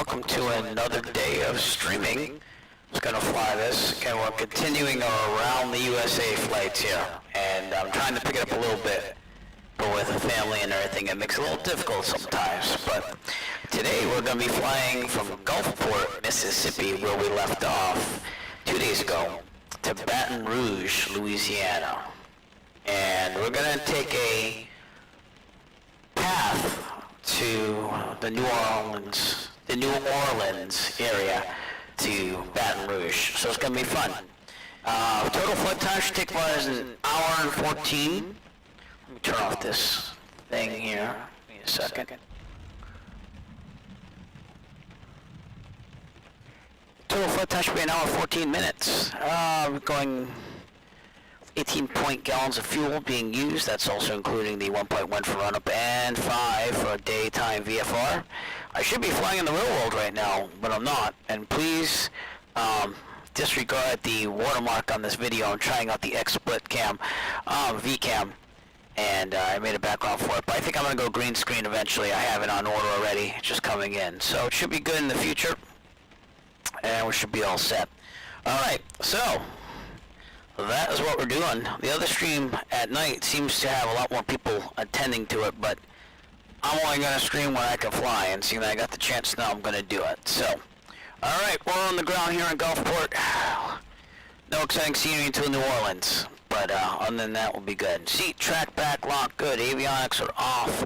welcome to another day of streaming. Just gonna fly this. Okay, we're continuing our around the USA flights here, and I'm trying to pick it up a little bit, but with a family and everything, it makes it a little difficult sometimes. But today we're gonna be flying from Gulfport, Mississippi, where we left off 2 days ago, to Baton Rouge, Louisiana, and we're gonna take a path to the New Orleans area to Baton Rouge. So it's gonna be fun. Total flight time should take about an hour and 14. Let me turn off this thing here. Give me a second. Total flight time should be an hour and 14 minutes. We're going 18 gallons of fuel being used. That's also including the 1.1 for run-up and 5 for daytime VFR. I should be flying in the real world right now, but I'm not. And please disregard the watermark on this video. I'm trying out the XSplit cam, VCam, and I made a background for it. But I think I'm going to go green screen eventually. I have it on order already. It's just coming in. So it should be good in the future, and we should be all set. Alright, so that is what we're doing. The other stream at night seems to have a lot more people attending to it, but I'm only going to stream when I can fly, and seeing that I got the chance now, I'm going to do it. So, alright, we're on the ground here in Gulfport. No exciting scenery until New Orleans, but other than that, we'll be good. Seat, track, back, lock, good. Avionics are off.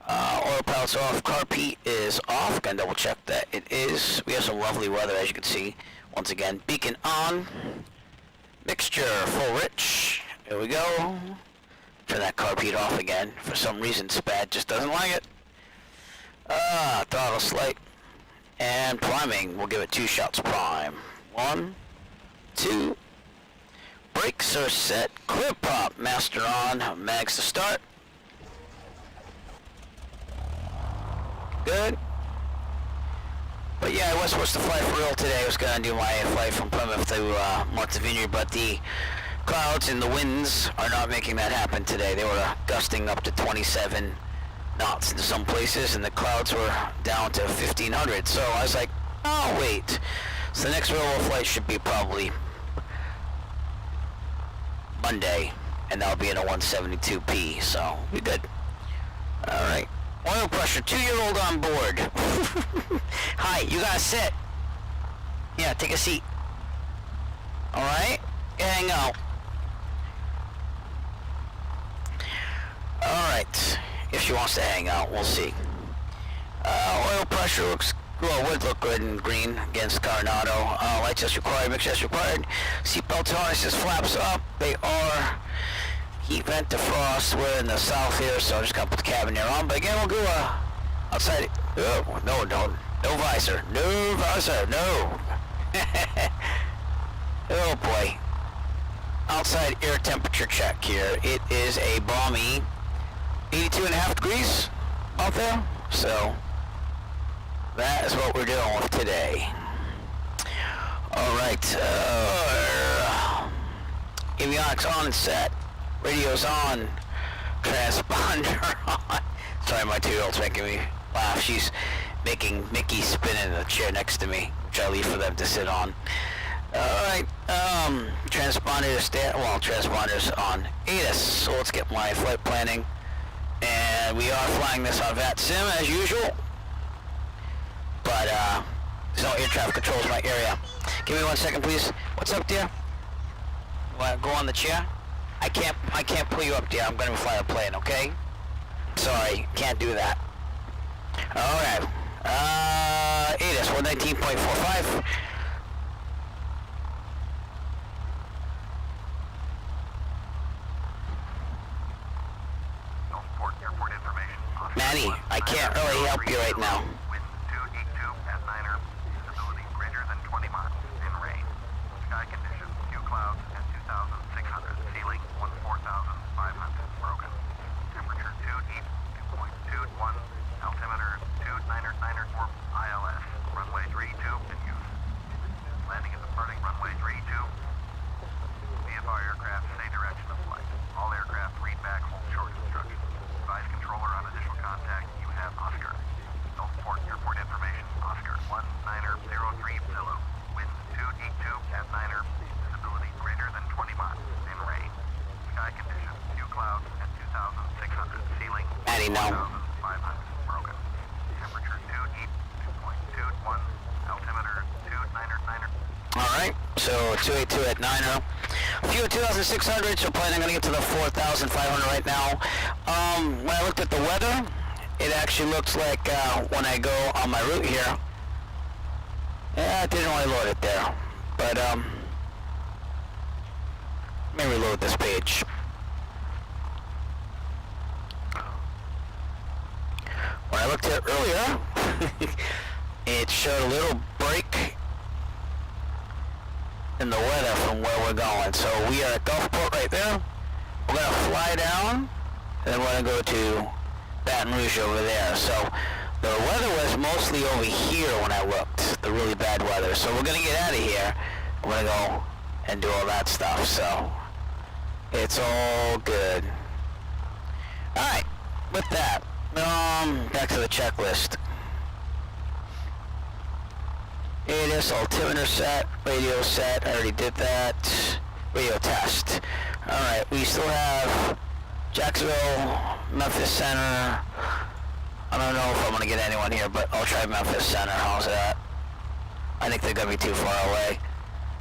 Autopilot's off. Carb is off. Gonna double check that it is. We have some lovely weather, as you can see. Once again, beacon on. Mixture full rich. There we go. Turn that carb heat off again. For some reason, SPAD just doesn't like it. Throttle slight. And priming. We'll give it 2 shots prime. 1, 2. Brakes are set. Clear pop. Master on. Mags to start. Good. But yeah, I was supposed to fly for real today. I was going to do my flight from Plymouth to Martha's Vineyard, but the clouds and the winds are not making that happen today. They were gusting up to 27 knots in some places, and the clouds were down to 1,500. So I was like, oh wait. So the next real flight should be probably Monday, and that'll be in a 172p, so we're good. Alright. Oil pressure, 2-year-old on board. Hi, you gotta sit. Yeah, take a seat. Alright? Hang out. Alright. If she wants to hang out, we'll see. Oil pressure looks, well, would look good in green against Coronado. Lights as required, mixture as required. Seatbelt harnesses, flaps up. They are heat vent defrost. We're in the south here, so I'm just gonna put the cabin air on. But again, we'll go outside. Oh, no visor, no visor, no. Oh boy. Outside air temperature check here. It is a balmy 82.5 degrees out there. So that is what we're doing with today. All right. Avionics on and set. Radio's on. Transponder on. Sorry, my 2-year-old's making me laugh. She's making Mickey spin in the chair next to me, which I leave for them to sit on. Alright, transponder is transponder's on ADDONS. So let's get my flight planning. And we are flying this on VATSIM as usual. But there's no air traffic controls in my area. Give me 1 second, please. What's up, dear? You wanna go on the chair? I can't pull you up, dear. I'm gonna fly a plane, okay? Sorry, can't do that. Alright. ADDONS 119.45. Manny, I can't really help you right now. Wind 282 at 9er, visibility greater than 20 miles, in rain. Sky conditions, few clouds at 2,600, ceiling 14,500, broken. Temperature 2 east, 2.21, altimeter 29er 4, ILS, runway 32 in use. Landing and departing runway 32. VFR aircraft say direction of flight. All aircraft read back hold short instructions. Advise controller on additional contact. You have Oscar. Gulfport now. 4,500 broken. Temperature 2.21. Altimeter 2,900. Alright, so 282 at 90. A few at 2,600, so probably not going to get to the 4,500 right now. When I looked at the weather, it actually looks like when I go on my route here, yeah, it didn't really load it there. But, let me reload this page. When I looked at it earlier, it showed a little break in the weather from where we're going. So we are at Gulfport right there. We're going to fly down, and then we're going to go to Baton Rouge over there. So the weather was mostly over here when I looked, the really bad weather. So we're going to get out of here. We're going to go and do all that stuff. So it's all good. Alright, with that, back to the checklist. ADDONS altimeter set, radio set, I already did that. Radio test. Alright, we still have Jacksonville, Memphis Center. I don't know if I'm going to get anyone here, but I'll try Memphis Center. How's that? I think they're going to be too far away.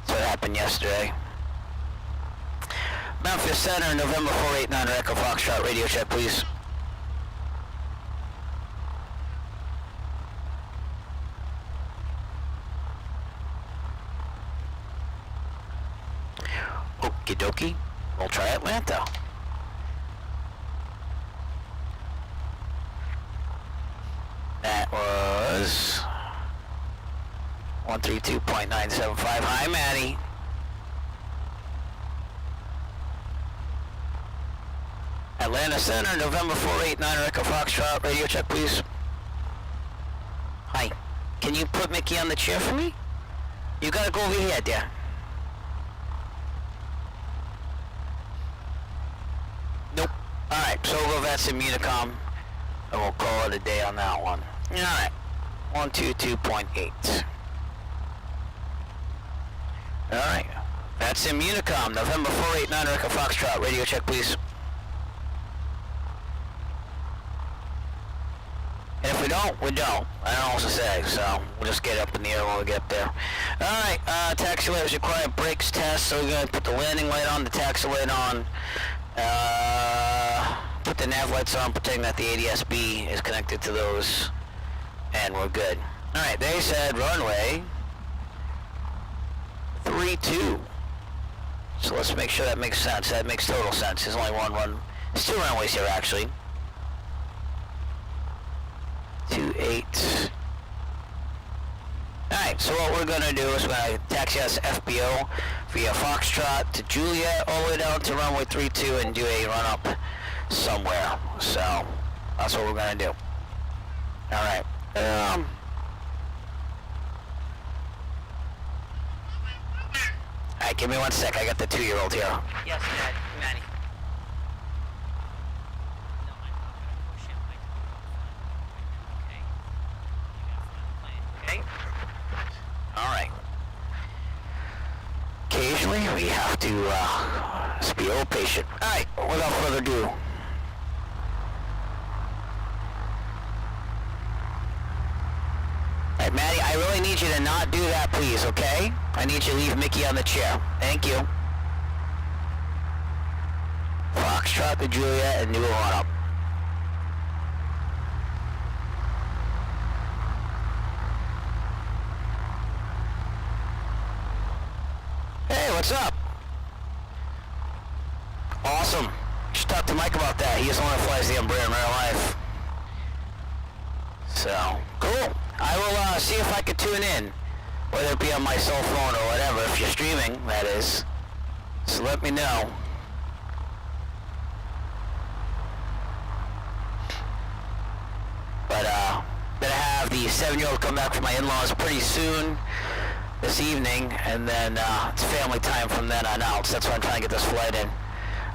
That's what happened yesterday. Memphis Center, November 489, Echo Foxtrot, radio check, please. Okie dokie. We'll try Atlanta. That was 132.975. Hi, Maddie. Atlanta Center, November 489, Echo Foxtrot, radio check, please. Hi. Can you put Mickey on the chair for me? You gotta go over here, dear. Nope. Alright, so we'll go that's in Unicom, and we'll call it a day on that one. Alright. 122.8. Alright. That's in Unicom, November 489, Echo Foxtrot, radio check, please. And if we don't, we don't. I don't know what to say, so we'll just get up in the air when we get up there. Alright, taxi light is required, brakes test, so we're going to put the landing light on, the taxi light on, put the nav lights on, pretending that the ADSB is connected to those, and we're good. Alright, they said runway 32. So let's make sure that makes sense. That makes total sense. There's only one run. There's two runways here, actually. 28. Alright, so what we're going to do is we're going to taxi us FBO via Foxtrot to Juliet all the way down to runway 32 and do a run up somewhere. So that's what we're going to do. Alright. Alright, give me 1 sec. I got the 2-year-old here. Yes, Dad. Maddie. Alright. Occasionally we have to just be a little patient. Alright, without further ado. Alright, Maddie, I really need you to not do that, please, okay? I need you to leave Mickey on the chair. Thank you. Foxtrot to Juliet and do a run up. Hey, what's up? Awesome. Should talk to Mike about that. He's the one that flies the Embraer in real life. So, cool. I will see if I can tune in, whether it be on my cell phone or whatever, if you're streaming, that is. So let me know. But, gonna have the 7-year-old come back from my in-laws pretty soon this evening, and then it's family time from then on out, so that's why I'm trying to get this flight in.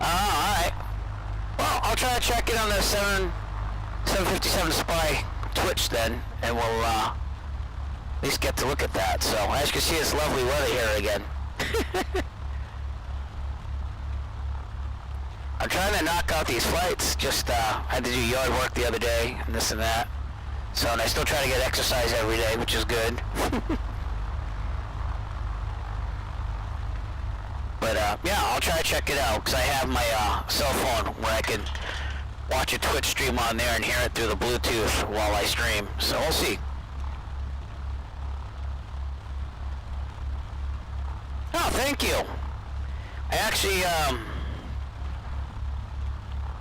Alright. Well, I'll try to check in on the 757 Spy Twitch then, and we'll at least get to look at that. So, as you can see, it's lovely weather here again. I'm trying to knock out these flights. Just had to do yard work the other day and this and that. So, and I still try to get exercise every day, which is good. But yeah, I'll try to check it out because I have my cell phone where I can watch a Twitch stream on there and hear it through the Bluetooth while I stream. So we'll see. Oh, thank you. I actually,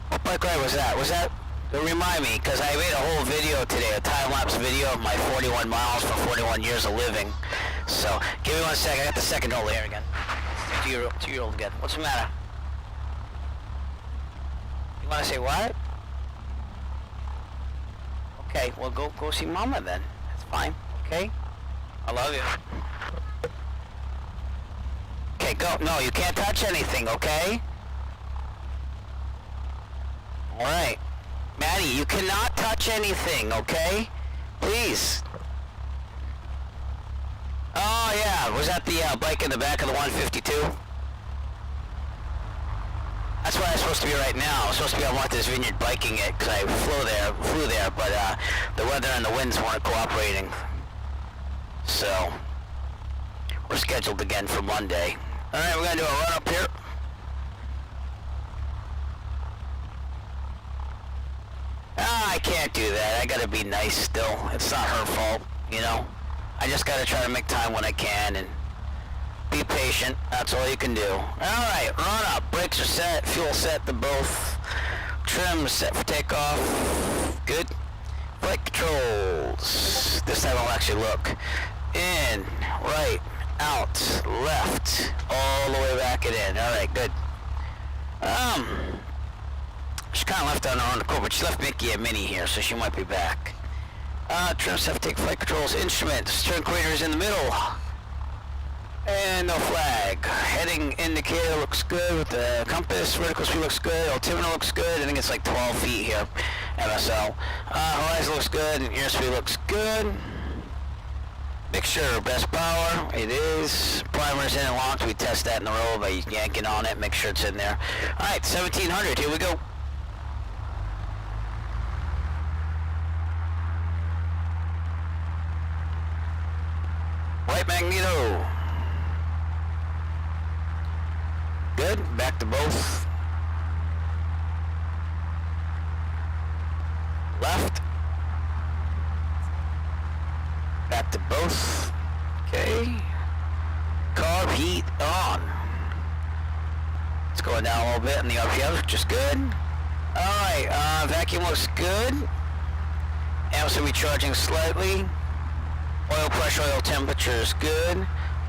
what bike ride was that? Remind me, because I made a whole video today, a time-lapse video of my 41 miles for 41 years of living. So, give me 1 second. I got the second older here again. Two-year-old again. What's the matter? You want to say what? Okay, well, go see Mama then. That's fine. Okay? I love you. Okay, go. No, you can't touch anything, okay? Alright. Maddie, you cannot touch anything, okay? Please. Oh, yeah. Was that the bike in the back of the 152? That's where I'm supposed to be right now. I'm supposed to be on Martha's Vineyard biking it because I flew there, but the weather and the winds weren't cooperating. So, we're scheduled again for Monday. Alright, we're going to do a run up here. I can't do that. I gotta be nice still. It's not her fault, you know? I just gotta try to make time when I can and be patient. That's all you can do. Alright, run up. Brakes are set. Fuel set to both. Trim set for takeoff. Good. Flight controls. This time I'll actually look. In, right, out, left, all the way back and in. Alright, good. She kind of left on her own accord, but she left Mickey and Minnie here, so she might be back. Trim set for take flight controls. Instrument. Stern crater is in the middle. And no flag. Heading indicator looks good with the compass. Vertical speed looks good. Altimeter looks good. I think it's like 12 feet here. MSL. Horizon looks good. And airspeed looks good. Mixture best power. It is. Primer's in and locked. We test that in the road by yanking on it. Make sure it's in there. Alright, 1700. Here we go. Right magneto. Good. Back to both. Left. Back to both. Okay. Carb heat on. It's going down a little bit in the RPM, which is good. Alright, vacuum looks good. Amps are recharging slightly. Oil pressure, oil temperature is good.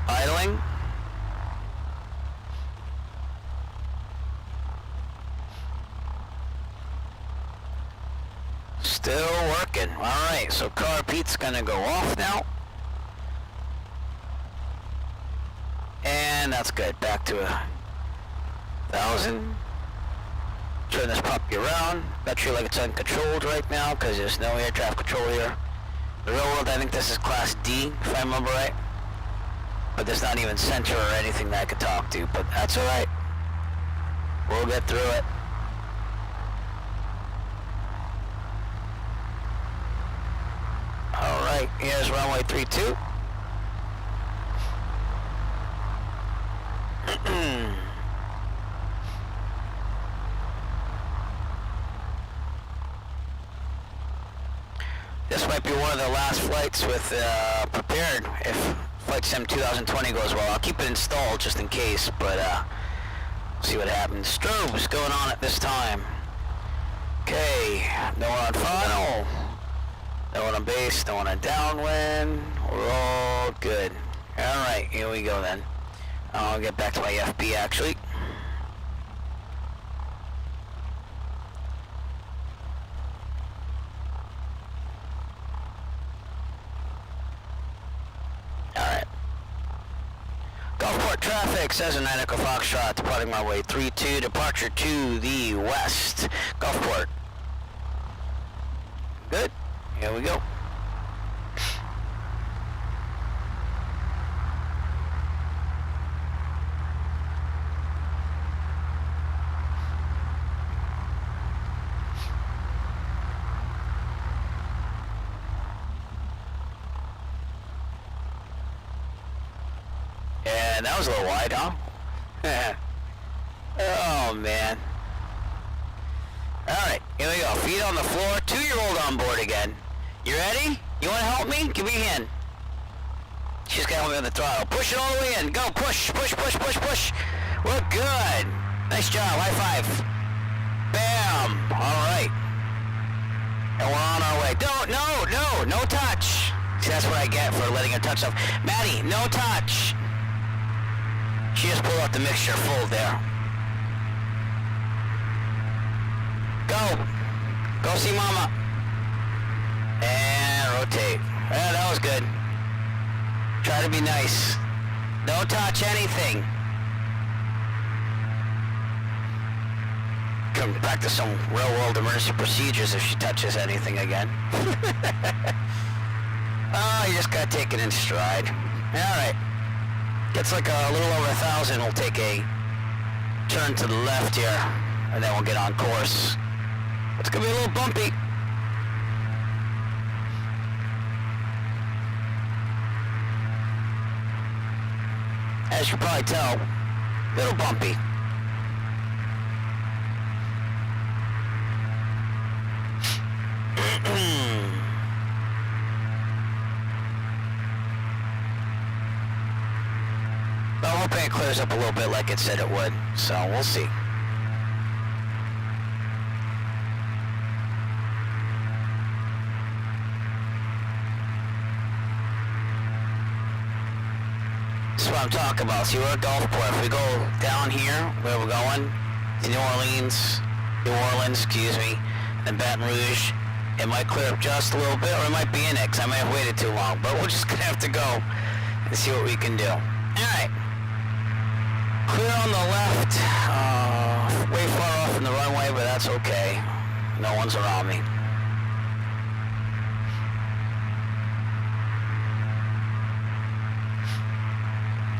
Idling. Still working. Alright, so carb heat's gonna go off now. And that's good. Back to 1,000. Turn this puppy around. Battery like it's uncontrolled right now because there's no air traffic control here. The real world, I think this is class D, if I remember right. But there's not even center or anything that I could talk to, but that's alright. We'll get through it. Alright, here's runway 32. This might be one of the last flights with prepared if Flight Sim 2020 goes well. I'll keep it installed just in case, but see what happens. Strobes going on at this time. Okay, no one on final, no one on base, no one on downwind. We're all good. Alright, here we go then. I'll get back to my FB actually. Alright. Gulfport traffic says a 9 Echo Foxtrot departing runway 32, departure to the west. Gulfport. Good. Here we go. was a little wide, huh? Oh, man. Alright, here we go. Feet on the floor. 2-year-old on board again. You ready? You want to help me? Give me a hand. She's got me on the throttle. Push it all the way in. Go. Push, push, push, push, push. We're good. Nice job. High five. Bam. All right. And we're on our way. No touch. See, that's what I get for letting her touch stuff. Maddie, no touch. She just pulled out the mixture full there. Go see mama. And rotate. Yeah, that was good. Try to be nice. Don't touch anything. Can practice some real-world emergency procedures if she touches anything again. Oh, you just gotta take it in stride. Alright. Gets like a little over 1,000. We'll take a turn to the left here, and then we'll get on course. It's gonna be a little bumpy. As you can probably tell, a little bumpy. But I'm hoping it clears up a little bit like it said it would, so we'll see. That's what I'm talking about. See, we're at Gulfport. If we go down here, where we're going, to New Orleans, excuse me, and Baton Rouge, it might clear up just a little bit, or it might be in it, because I might have waited too long. But we're just going to have to go and see what we can do. Alright. Clear on the left. Way far off from the runway, but that's okay. No one's around me.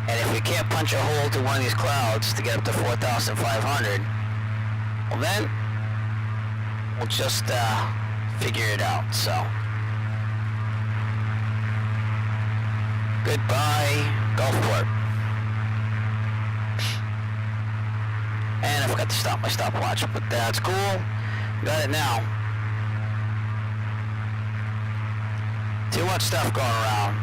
And if we can't punch a hole to one of these clouds to get up to 4,500, well then, we'll just figure it out, so. Goodbye, Gulfport. And I forgot to stop my stopwatch, but that's cool. Got it now. Too much stuff going around.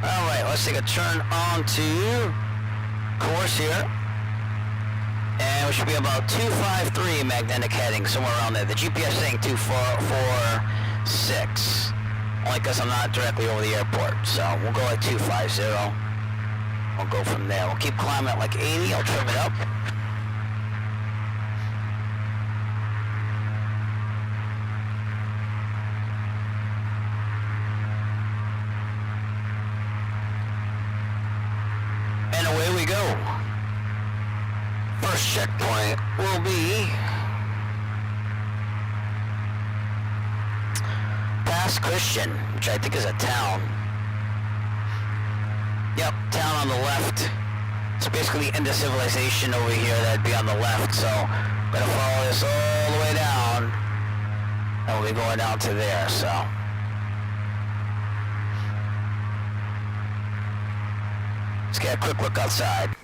Alright, let's take a turn onto course here. And we should be about 253 magnetic heading, somewhere around there. The GPS saying 246. Only because I'm not directly over the airport. So we'll go at 250. We'll go from there. We'll keep climbing at like 80. I'll trim it up. And away we go. First checkpoint will be Pass Christian, which I think is a town. Yep, town on the left. It's basically the end of civilization over here. That'd be on the left. So I'm gonna follow this all the way down, and we'll be going down to there. So let's get a quick look outside.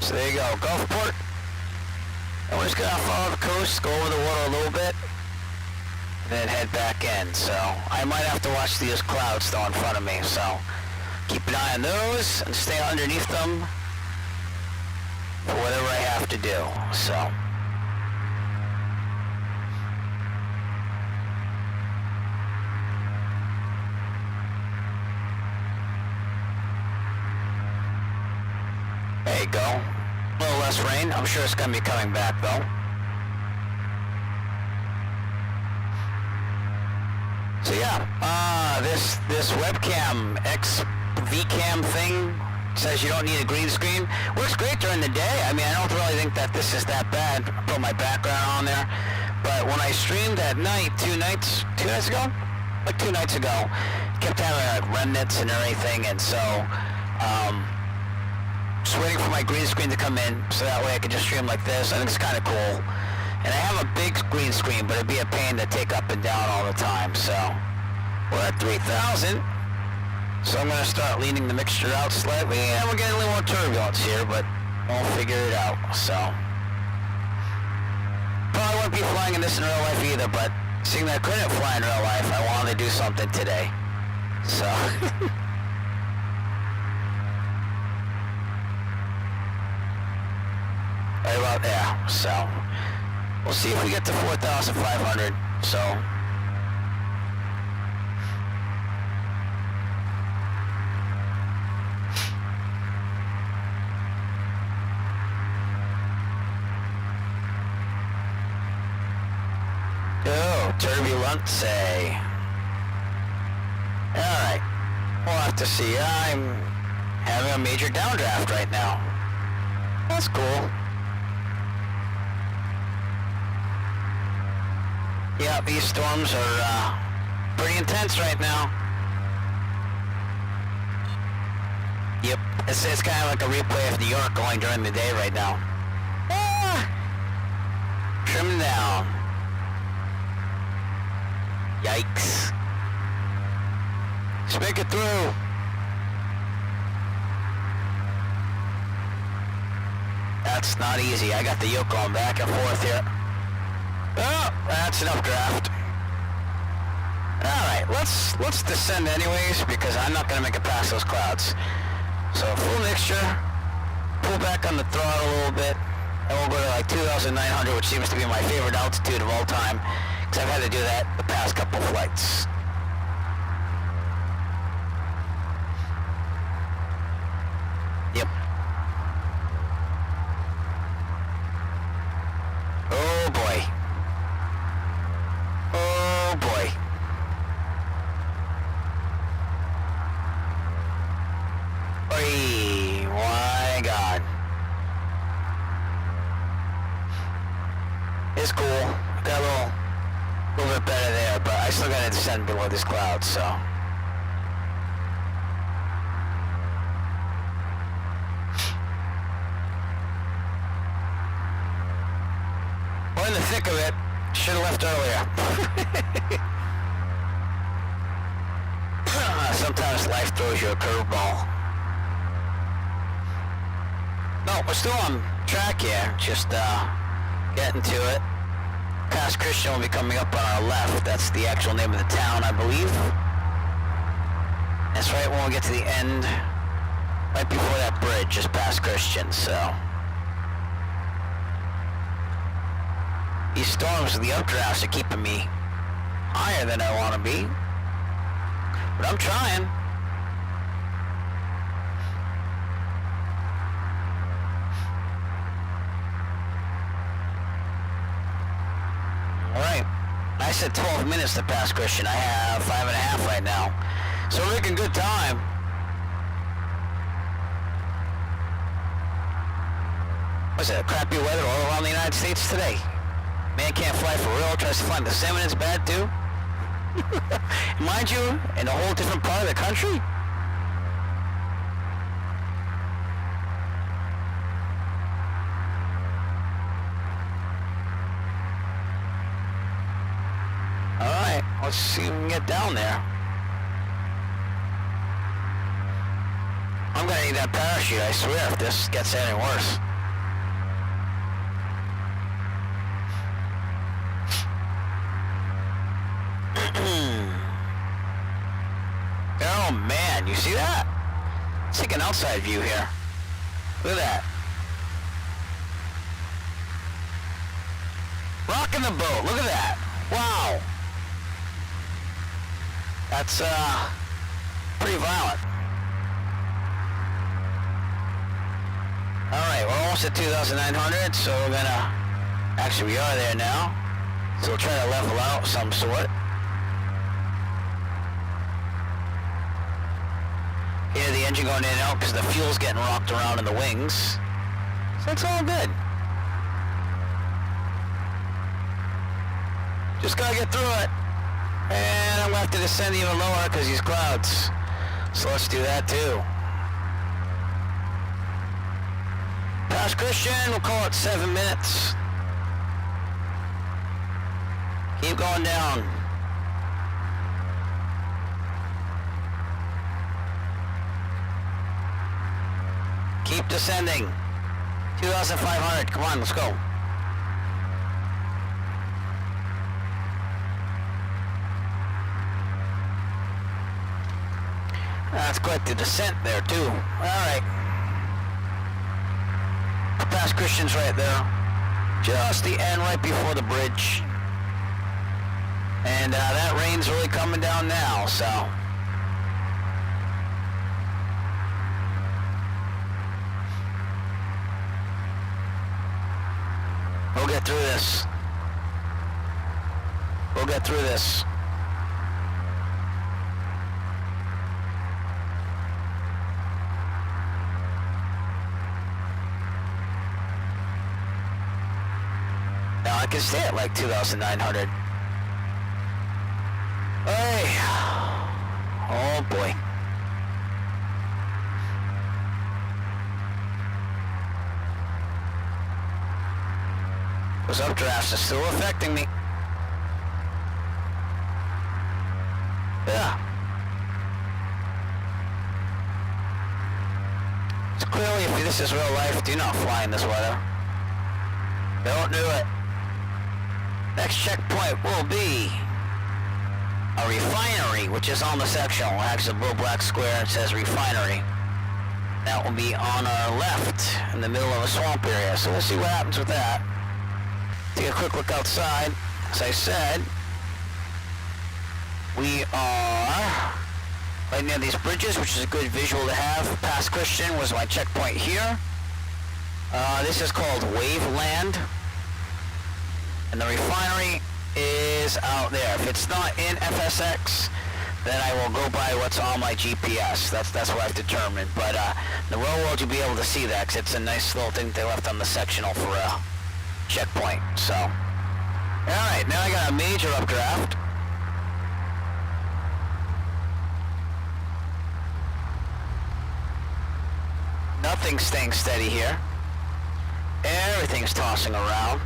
So there you go, Gulfport. And we're just gonna follow the coast, go over the water a little bit, and then head back in. So I might have to watch these clouds still in front of me. So keep an eye on those and stay underneath them for whatever I have to do. So there you go. A little less rain. I'm sure it's going to be coming back though. So yeah, this webcam VCam thing says you don't need a green screen. Works great during the day. I mean, I don't really think that this is that bad. I put my background on there. But when I streamed at night, two nights ago, kept having like remnants and everything, and so just waiting for my green screen to come in so that way I can just stream like this. I think it's kind of cool. And I have a big green screen, but it'd be a pain to take up and down all the time, so We're at 3,000. So I'm going to start leaning the mixture out slightly, and we're getting a little more turbulence here, but we'll figure it out, so. Probably won't be flying in this in real life either, but seeing that I couldn't fly in real life, I wanted to do something today. So. Right about there, so. We'll see if we get to 4,500, so. Turbulence. Alright. We'll have to see. I'm having a major downdraft right now. That's cool. Yeah, these storms are pretty intense right now. Yep. It's kind of like a replay of New York going during the day right now. Ah! Trim down. Yikes. Let's make it through. That's not easy. I got the yoke going back and forth here. Oh, that's enough draft. Alright, let's descend anyways, because I'm not gonna make it past those clouds. So full mixture, pull back on the throttle a little bit, and we'll go to like 2,900, which seems to be my favorite altitude of all time. Because I've had to do that the past couple flights. Yep. Oh boy. Oh boy. Oy, my God. It's cool. Got a little bit better there, but I still gotta descend below this cloud, so. We're in the thick of it. Should have left earlier. Sometimes life throws you a curveball. No, we're still on track here. Just getting to it. Past Christian will be coming up on our left. That's the actual name of the town, I believe. That's right when we get to the end, right before that bridge, just past Christian, so. These storms, the updrafts are keeping me higher than I want to be. But I'm trying. Alright, I said 12 minutes to pass Christian. I have 5.5 right now. So we're making good time. What's that, crappy weather all around the United States today? Man can't fly for real, tries to fly in the salmon, it's bad too. Mind you, in a whole different part of the country. Alright, let's see if we can get down there. I'm gonna need that parachute, I swear, if this gets any worse. Oh man, you see that? Let's take an outside view here. Look at that. Rocking the boat, look at that. Wow. That's pretty violent. Alright, we're almost at 2,900, so we're gonna, actually we are there now. So we'll try to level out some sort. Hear the engine going in and out because the fuel's getting rocked around in the wings. So it's all good. Just gotta get through it. And I'm gonna have to descend even lower because these clouds. So let's do that too. Past Christian, we'll call it 7 minutes. Keep going down. Keep descending. 2,500. Come on, let's go. That's quite the descent there, too. Alright. Past Christian's right there. Just the end right before the bridge. And that rain's really coming down now, so. We'll get through this. We'll get through this. Now I can stay at like 2,900. Hey. Oh boy. Those updrafts are still affecting me. Yeah. So clearly, if this is real life, do not fly in this weather. Don't do it. Next checkpoint will be a refinery, which is on the sectional. It has a little black square and says refinery. That will be on our left in the middle of a swamp area. So we'll see what happens with that. Take a quick look outside. As I said, we are right near these bridges, which is a good visual to have. Past Christian was my checkpoint here. This is called Waveland. And the refinery is out there. If it's not in FSX, then I will go by what's on my GPS. That's what I've determined. But the real world, you'll be able to see that because it's a nice little thing they left on the sectional for a checkpoint. So, all right, now I got a major updraft. Nothing's staying steady here. Everything's tossing around.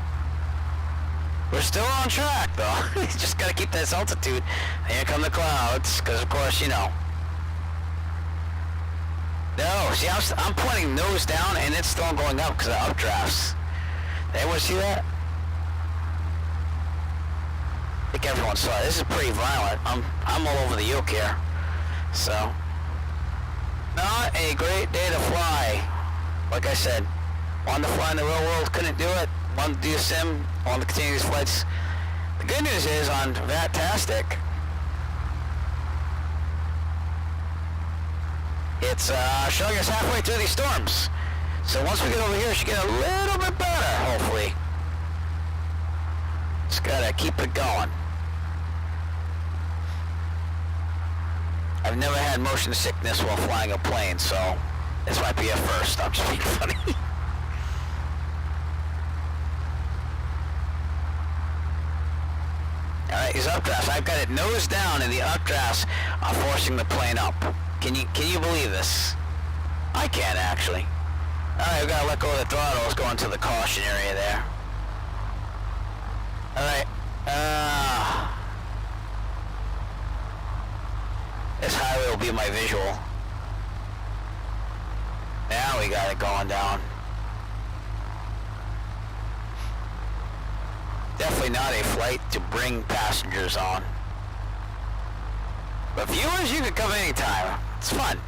We're still on track, though. Just gotta keep this altitude. And here come the clouds, because of course, you know. No, see, I'm pointing nose down, and it's still going up because of updrafts. Did anyone see that? I think everyone saw it. This is pretty violent. I'm all over the yoke here. So, not a great day to fly. Like I said, wanted to fly in the real world, couldn't do it. Wanted to do a sim, wanted to continue these flights. The good news is on Vatastic, it's showing us halfway through these storms. So once we get over here, it should get a little bit better, hopefully. Just gotta keep it going. I've never had motion sickness while flying a plane, so this might be a first. I'm just being funny. Alright, these updrafts. I've got it nose down, and the updrafts are forcing the plane up. Can you believe this? I can't, actually. Alright, we've got to let go of the throttle. Let's go into the caution area there. Alright. This highway will be my visual. Now we got it going down. Definitely not a flight to bring passengers on. But viewers, you can come anytime. It's fun.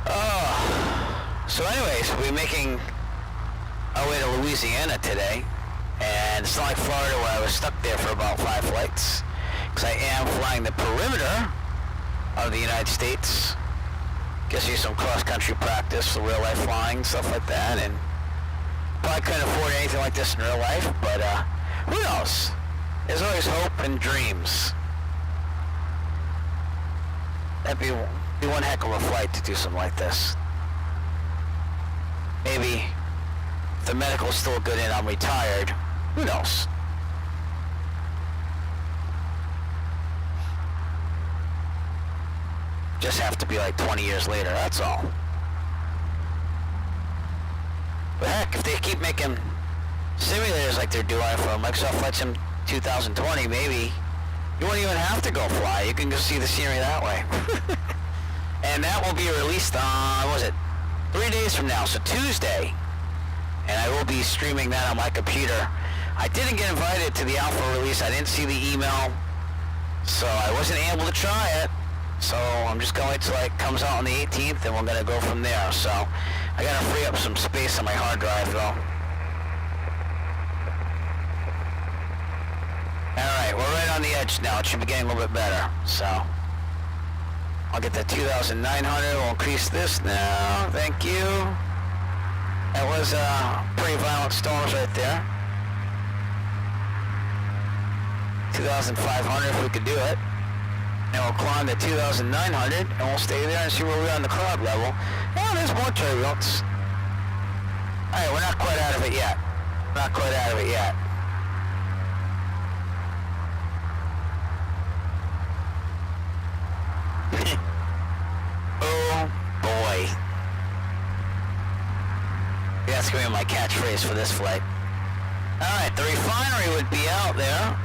Oh. So anyways, we're making our way to Louisiana today. And it's not like Florida where I was stuck there for about 5 flights. Because I am flying the perimeter of the United States. Gives you some cross-country practice, real life flying, stuff like that. And probably couldn't afford anything like this in real life, but who knows? There's always hope and dreams. That'd be one heck of a flight to do something like this. Maybe if the medical's still good and I'm retired, who knows? Just have to be like 20 years later, that's all. But heck, if they keep making simulators like they're doing for Microsoft Flight Sim 2020, maybe you won't even have to go fly. You can just see the scenery that way. And that will be released on, what was it, 3 days from now, so Tuesday. And I will be streaming that on my computer. I didn't get invited to the alpha release. I didn't see the email, so I wasn't able to try it. So I'm just going to it comes out on the 18th, and we're gonna go from there. So I gotta free up some space on my hard drive, though. All right, we're right on the edge now. It should be getting a little bit better. So I'll get the 2,900. We'll increase this now. Thank you. That was pretty violent storms right there. 2,500 if we could do it. And we'll climb to 2,900 and we'll stay there and see where we are on the cloud level. Oh, there's more turbulence. Alright, we're not quite out of it yet. Not quite out of it yet. Oh boy. That's gonna be my catchphrase for this flight. Alright, the refinery would be out there.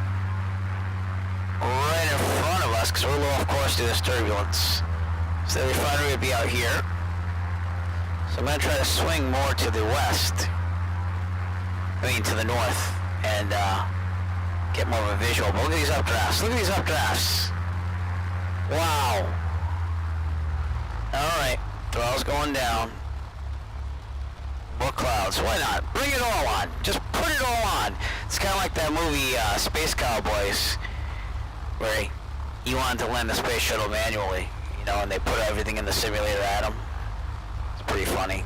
Right in front of us, because we're a little off course due to this turbulence. So the refinery would be out here. So I'm going to try to swing more to the west. To the north. And get more of a visual. But look at these updrafts. Look at these updrafts. Wow. Alright. Throttle's going down. More clouds. Why not? Bring it all on. Just put it all on. It's kind of like that movie, Space Cowboys, where he wanted to land the space shuttle manually, and they put everything in the simulator at him. It's pretty funny.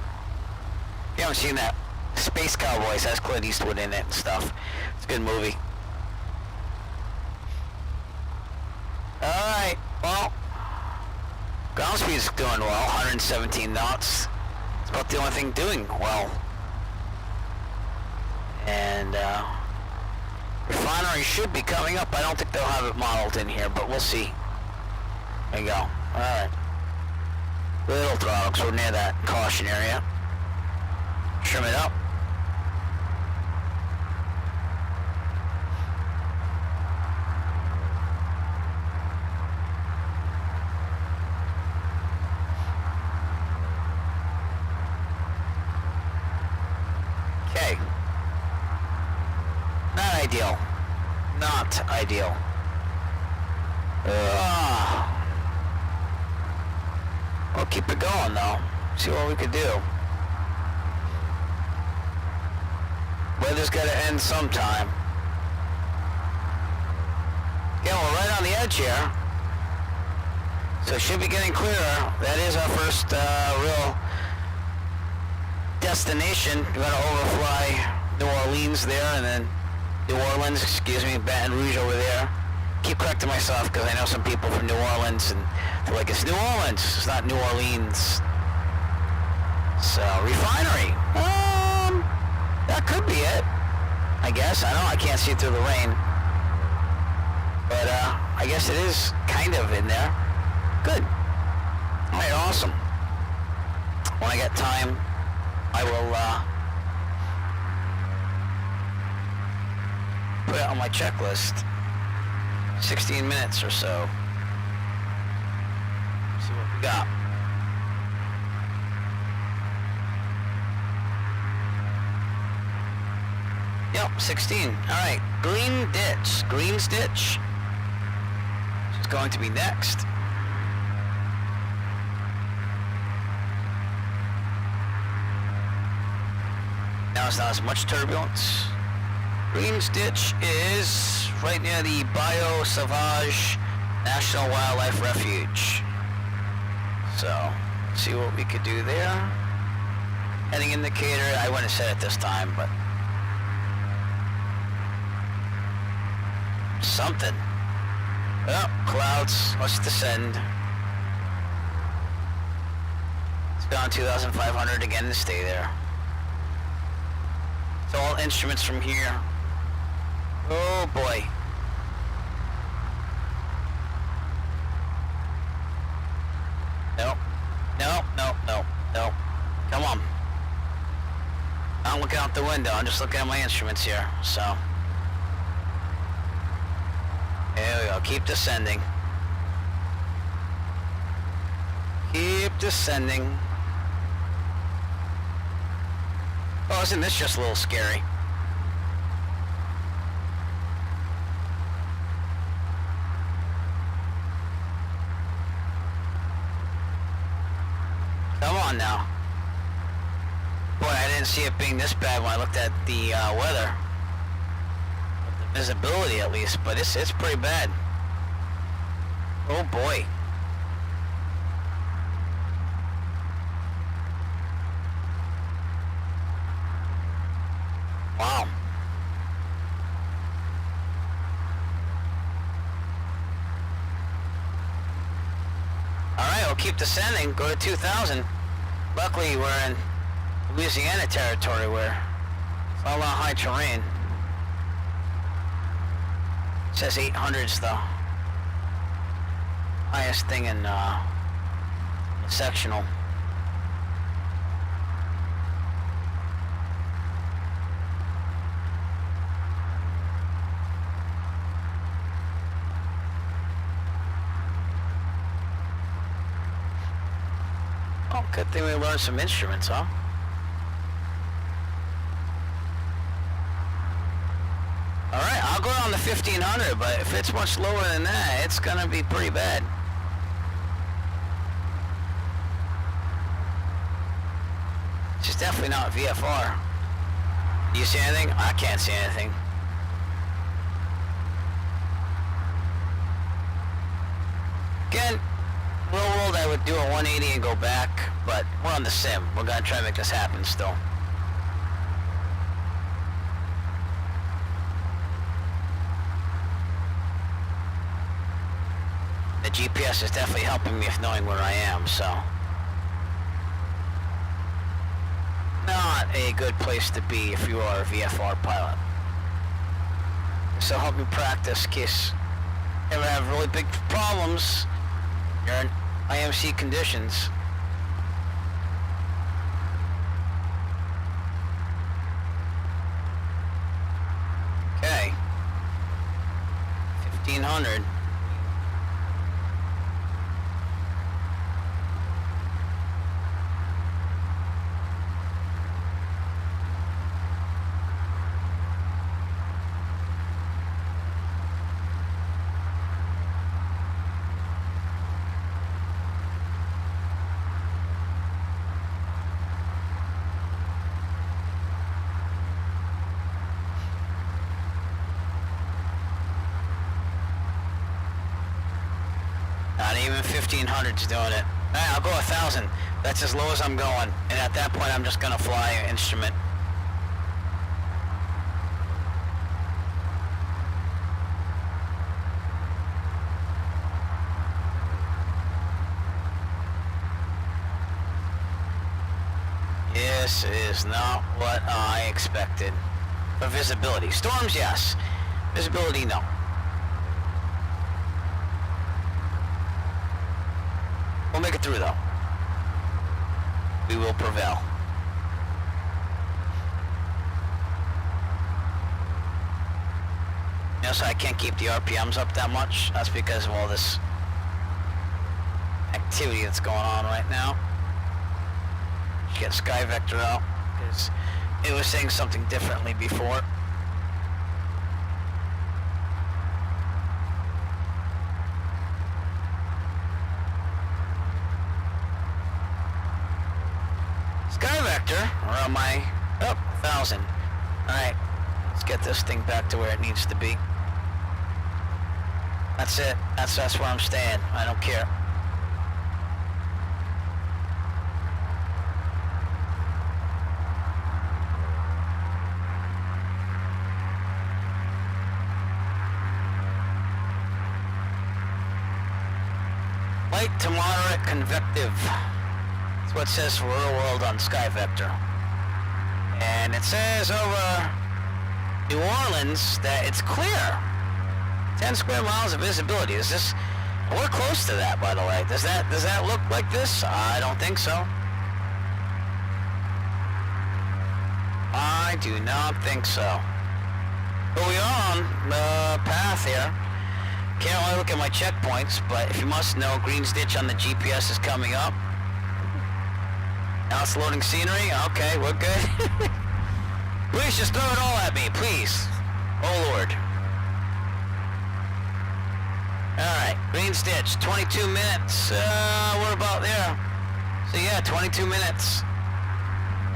If you haven't seen that, Space Cowboys has Clint Eastwood in it and stuff. It's a good movie. Alright, well, ground speed's doing well, 117 knots. It's about the only thing doing well. And, refinery should be coming up. I don't think they'll have it modeled in here, but we'll see. There you go. Alright. Little throttle, because we're near that caution area. Trim it up. Okay. Not ideal. Not ideal. We'll keep it going though. See what we could do. Weather's gotta end sometime. Yeah, we're right on the edge here. So it should be getting clearer. That is our first real destination. We're gonna overfly New Orleans there, and then New Orleans, excuse me, Baton Rouge over there. Keep correcting myself because I know some people from New Orleans and they're like, it's New Orleans, it's not New Orleans. So, refinery. That could be it. I guess. I don't know, I can't see through the rain. But, I guess it is kind of in there. Good. Alright, awesome. When I get time, I will, put it on my checklist. 16 minutes or so. See what we got. Yep, 16. Alright, green ditch. Green's ditch. It's going to be next. Now it's not as much turbulence. Green's Ditch is right near the Bayou Sauvage National Wildlife Refuge. So, see what we could do there. Heading indicator, I wouldn't have said it this time, but something. Well, clouds, let's descend. Let's go on 2,500 again and stay there. It's all instruments from here. Oh boy. Nope. Nope, nope, nope, nope. Come on. I'm looking out the window, I'm just looking at my instruments here, so. There we go, keep descending. Keep keep descending. Oh, isn't this just a little scary? Come on now. Boy, I didn't see it being this bad when I looked at the weather. The visibility at least, but it's pretty bad. Oh boy. Wow. Alright, we'll keep descending, go to 2,000. Luckily we're in Louisiana territory where it's all on high terrain. It says 800s though. Highest thing in the sectional. Oh, good thing we learned some instruments, huh? Alright, I'll go down to 1500, but if it's much lower than that, it's gonna be pretty bad. It's definitely not VFR. Do you see anything? I can't see anything. Again, real world I would do a 180 and go back, but we're on the sim. We're gonna try to make this happen still. The GPS is definitely helping me with knowing where I am, so. Not a good place to be if you are a VFR pilot. So help me practice in case you ever have really big problems. You're in IMC conditions. Okay. 1500. Not even 1500's doing it. Alright, I'll go 1,000. That's as low as I'm going. And at that point, I'm just gonna fly an instrument. This is not what I expected. For visibility. Storms, yes. Visibility, no. We'll make it through though. We will prevail. Notice I can't keep the RPMs up that much. That's because of all this activity that's going on right now. Just get Sky Vector out because it was saying something differently before. Around my 1,000. Alright, let's get this thing back to where it needs to be. That's it. That's where I'm staying. I don't care. Light to moderate convective. That's what it says for real world on Sky Vector. And it says over New Orleans that it's clear. 10 square miles of visibility. Is this? We're close to that, by the way. Does that look like this? I don't think so. I do not think so. But we are on the path here. Can't really look at my checkpoints, but if you must know, green stitch on the GPS is coming up. Now it's loading scenery. Okay, we're good. Please just throw it all at me, please. Oh Lord. Alright, green stitch, 22 minutes. What about there? So yeah, 22 minutes.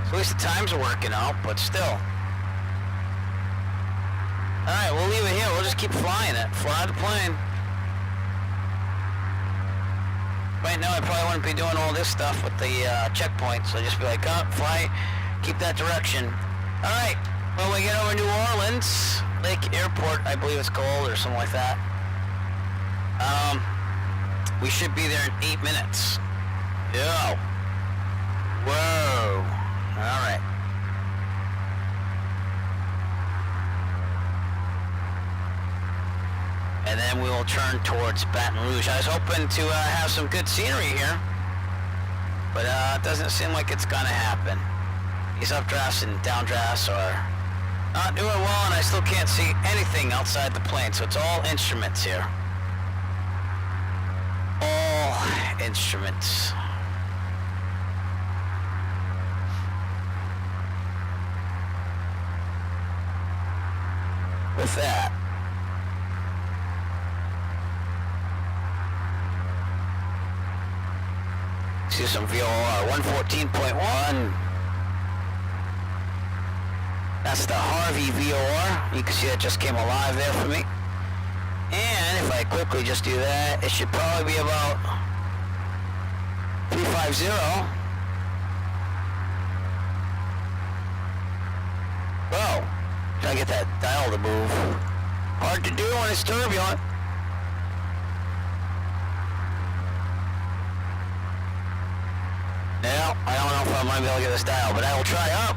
So at least the times are working out, but still. Alright, we'll leave it here. We'll just keep flying it. Fly the plane. Right now I probably wouldn't be doing all this stuff with the checkpoint, so just be like, oh, fly, keep that direction. Alright, when we get over New Orleans, Lake Airport, I believe it's called, or something like that. We should be there in 8 minutes. Yo. Whoa. Alright. And then we will turn towards Baton Rouge. I was hoping to have some good scenery here, but it doesn't seem like it's gonna happen. These updrafts and downdrafts are not doing well, and I still can't see anything outside the plane, so it's all instruments here. All instruments. With that, see some VOR 114.1. That's the Harvey VOR. You can see it just came alive there for me. And if I quickly just do that, it should probably be about 350. Whoa. Try to get that dial to move. Hard to do when it's turbulent. Now, I don't know if I'm going to be able to get this dial, but I will try up.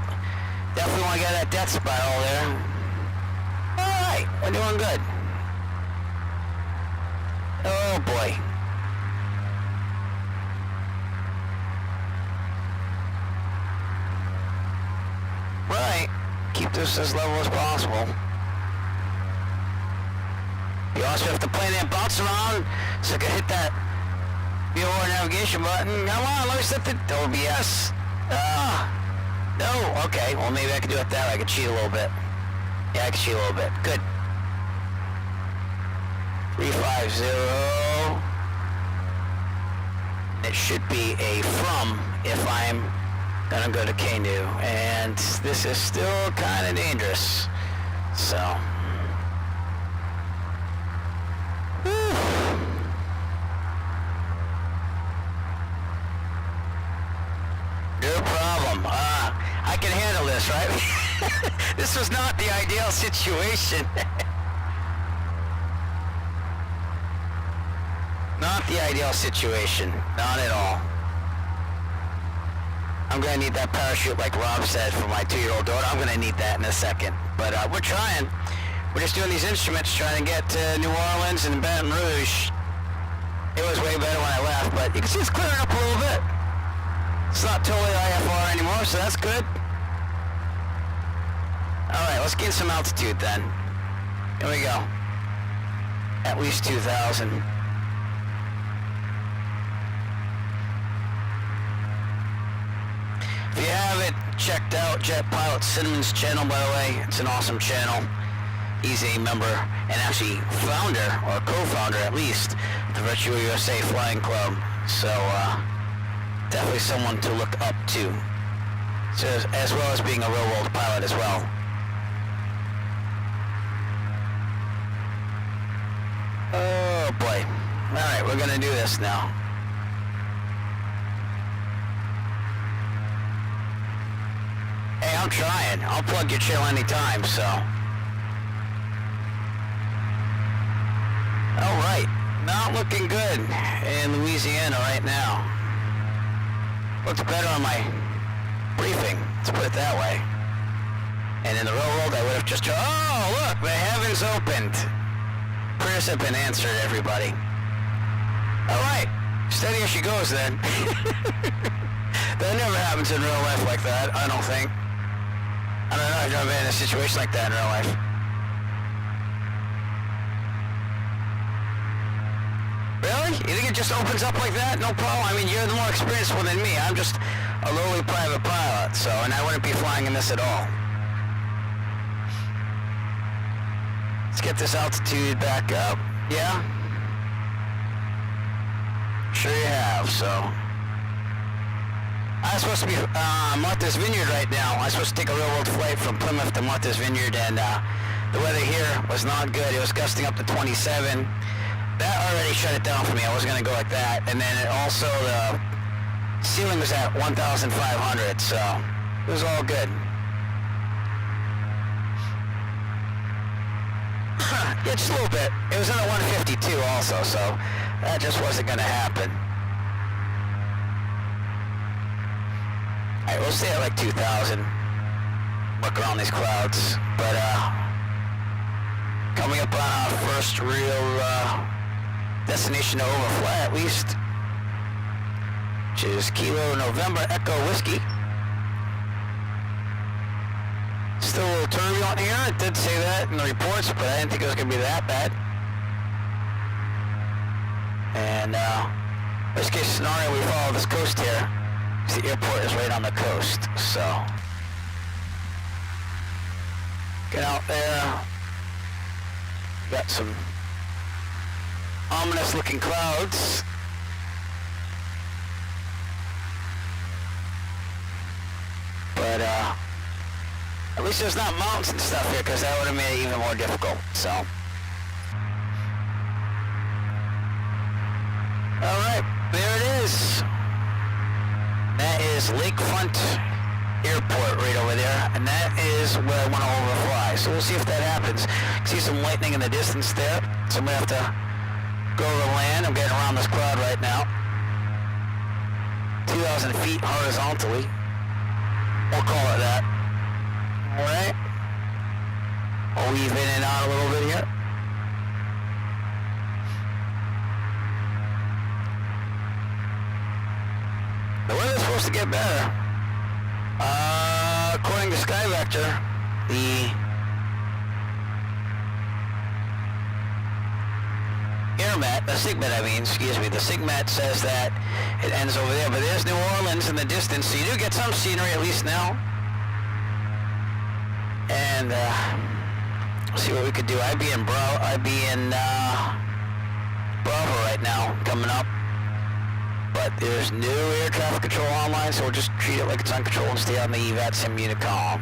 Definitely want to get that death spiral there. Alright, we're doing good. Oh boy. Right. Keep this as level as possible. You also have to play that bounce around so I can hit that VOR navigation button. Come on, let me set the OBS. No. Okay, well maybe I can do it that way. I can cheat a little bit. Yeah, I can cheat a little bit. Good. 350. It should be a from if I'm gonna go to Canoe, and this is still kind of dangerous. So. Whew. No problem. I can handle this, right? This was not the ideal situation. Not the ideal situation. Not at all. I'm gonna need that parachute like Rob said for my 2-year-old daughter. I'm gonna need that in a second. But we're trying. We're just doing these instruments, trying to get to New Orleans and Baton Rouge. It was way better when I left, but you can see it's clearing up a little bit. It's not totally IFR anymore, so that's good. Alright, let's gain some altitude then. Here we go. At least 2,000. If you haven't checked out Jet Pilot Cinnamon's channel, by the way, it's an awesome channel. He's a member and actually founder, or co-founder at least, of the Virtual USA Flying Club. So, definitely someone to look up to. So, as well as being a real-world pilot as well. Oh boy. Alright, we're gonna do this now. Hey, I'm trying. I'll plug your channel anytime, so. Alright, not looking good in Louisiana right now. Looks better on my briefing, let's put it that way. And in the real world, I would have just, oh, look, the heavens opened. Prayers have been answered, everybody. Alright, steady as she goes then. That never happens in real life like that, I don't think. I don't know, I've never been in a situation like that in real life. Really? You think it just opens up like that? No problem. I mean, you're the more experienced one than me. I'm just a lowly private pilot, so, and I wouldn't be flying in this at all. Let's get this altitude back up. Yeah? Sure you have, so. I'm supposed to be Martha's Vineyard right now. I'm supposed to take a real-world flight from Plymouth to Martha's Vineyard, and the weather here was not good. It was gusting up to 27. That already shut it down for me. I wasn't going to go like that. And then it also, the ceiling was at 1,500, so it was all good. Yeah, just a little bit. It was under 152 also, so that just wasn't going to happen. Alright, we'll stay at like 2,000. Look around these clouds. But, coming up on our first real, destination to overfly at least, which is Kilo November Echo Whiskey. Still a little turbulent here. It did say that in the reports, but I didn't think it was going to be that bad. And worst case scenario, we follow this coast here. The airport is right on the coast, so get out there. Got some ominous looking clouds. But at least there's not mountains and stuff here, because that would have made it even more difficult, so. Alright, there it is. That is Lakefront Airport right over there, and that is where I want to overfly. So we'll see if that happens. See some lightning in the distance there, so I'm going to have to go over land. I'm getting around this cloud right now. 2,000 feet horizontally. We'll call it that. Alright. I'll weave in and out a little bit here. The weather's supposed to get better. According to SkyVector, the airmat, the SIGMET I mean, excuse me, the SIGMET says that it ends over there, but there's New Orleans in the distance, so you do get some scenery at least now. And we'll see what we could do. I'd be in Bravo right now, coming up. But there's no air traffic control online, so we'll just treat it like it's uncontrolled and stay on the EVAT sim Unicom.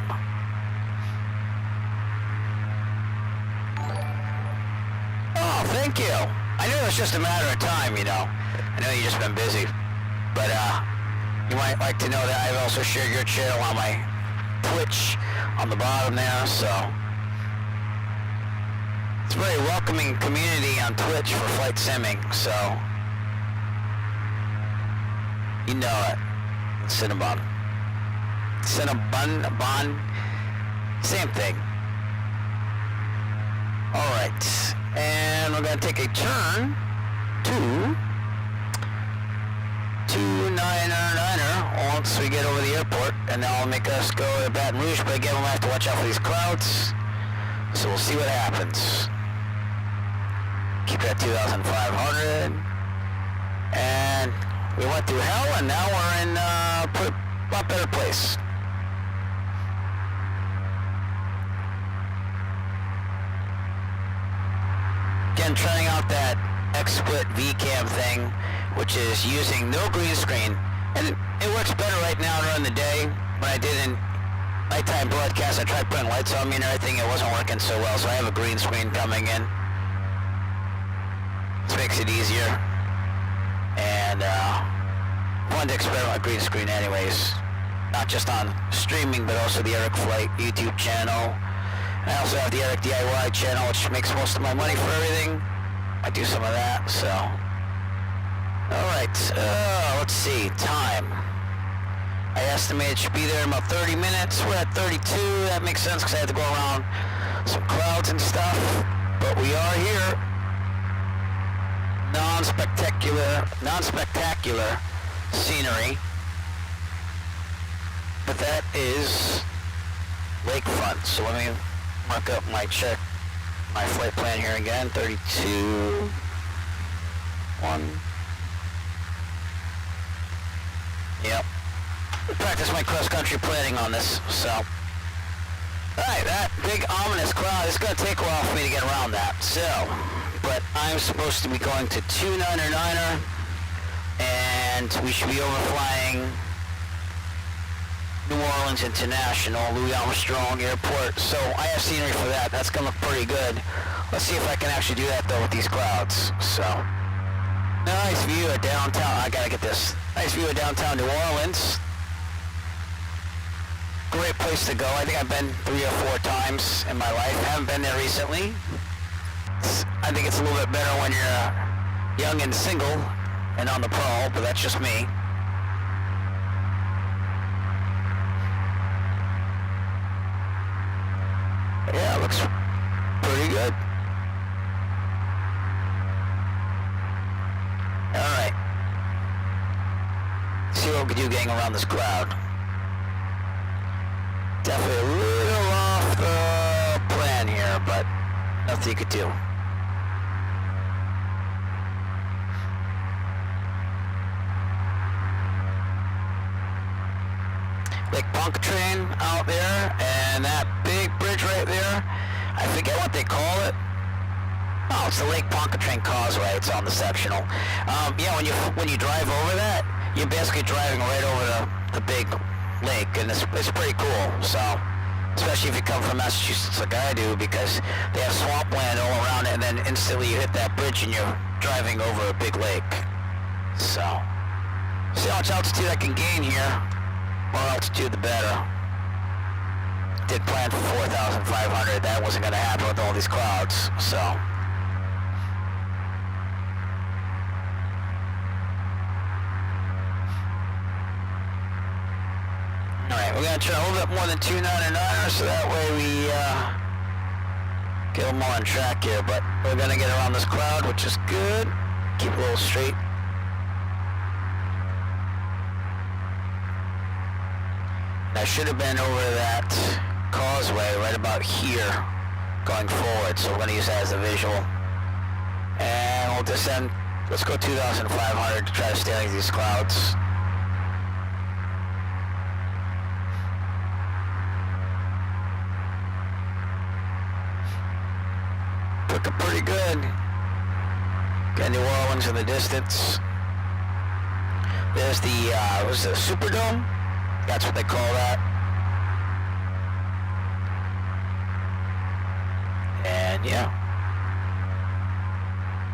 Oh, thank you. I knew it was just a matter of time, you know. I know you've just been busy. But, you might like to know that I've also shared your channel on my Twitch on the bottom there, so. It's a very welcoming community on Twitch for flight simming, so. You know it. Cinnabon. Cinnabon. Same thing. Alright. And we're going to take a turn to 299er once we get over the airport. And that'll make us go to Baton Rouge. But again, we'll have to watch out for these clouds. So we'll see what happens. Keep that 2,500. And we went through hell, and now we're in a lot better place. Again, trying out that XSplit VCam thing, which is using no green screen. And it works better right now during the day. When I did in nighttime broadcast, I tried putting lights on me and everything. It wasn't working so well, so I have a green screen coming in. This makes it easier. And wanted to experiment with green screen anyways, not just on streaming but also the Eric Flight YouTube channel, and I also have the Eric DIY channel, which makes most of my money for everything. I do some of that, so. Alright, let's see, time. I estimated it should be there in about 30 minutes. We're at 32, that makes sense because I had to go around some clouds and stuff, but we are here. Non-spectacular scenery, but that is lakefront. So let me mark up my flight plan here again. 32, 1, Yep. Practice my cross-country planning on this, so. Alright, that big ominous cloud, it's going to take a while for me to get around that, so. But I'm supposed to be going to 299er, and we should be overflying New Orleans International, Louis Armstrong Airport, so I have scenery for that. That's going to look pretty good. Let's see if I can actually do that, though, with these clouds, so. Nice view of downtown, I gotta get this. Nice view of downtown New Orleans. Great place to go. I think I've been 3 or 4 times in my life. Haven't been there recently. I think it's a little bit better when you're young and single and on the prowl, but that's just me. Yeah, it looks pretty good. Alright. See what we can do getting around this cloud. Definitely a little off the plan here, but nothing you could do. Lake Pontchartrain out there, and that big bridge right there, I forget what they call it. Oh, it's the Lake Pontchartrain Causeway. It's on the sectional. Yeah, when you drive over that, you're basically driving right over the big lake, and it's pretty cool. So, especially if you come from Massachusetts like I do, because they have swampland all around it, and then instantly you hit that bridge and you're driving over a big lake. So, see how much altitude I can gain here. More altitude, the better. Did plan for 4,500. That wasn't going to happen with all these clouds. So. Alright, we're going to try a little bit more than 299, so that way we get a little more on track here, but we're going to get around this cloud, which is good. Keep it a little straight. I should have been over that causeway right about here going forward, so we're going to use that as a visual. And we'll descend, let's go 2,500 to try to stay under these clouds. Looking pretty good. Got New Orleans in the distance. There's the, what's the Superdome? That's what they call that. And yeah.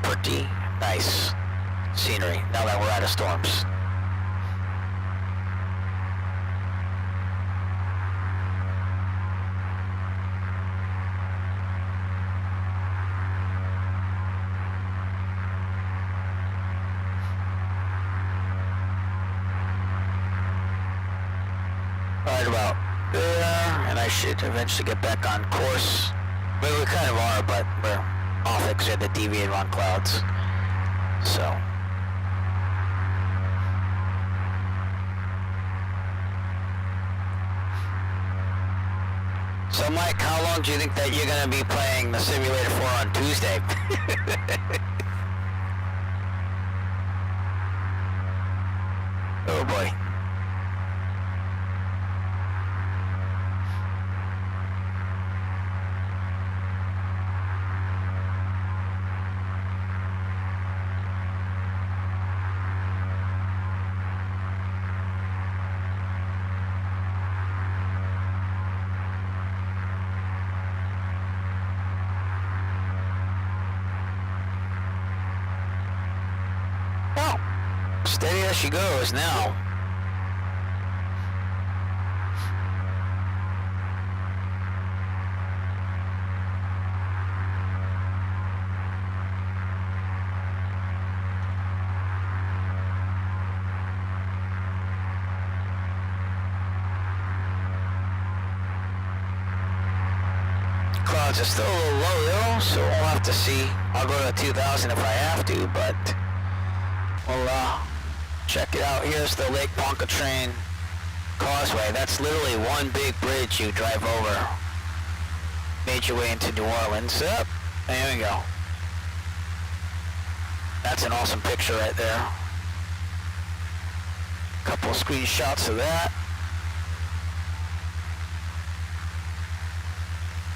Pretty nice scenery now that we're out of storms. Right about there, and I should eventually get back on course. Well, we kind of are, but we're off it because we had to deviate around clouds. So. So Mike, how long do you think that you're going to be playing the simulator for on Tuesday? Oh boy. Steady as she goes now. Clouds are still a little low though, so we'll have to see. I'll go to 2,000 if I have to, but we'll check it out. Here's the Lake Pontchartrain Causeway. That's literally one big bridge you drive over. Made your way into New Orleans. Up. There we go. That's an awesome picture right there. couple of screenshots of that.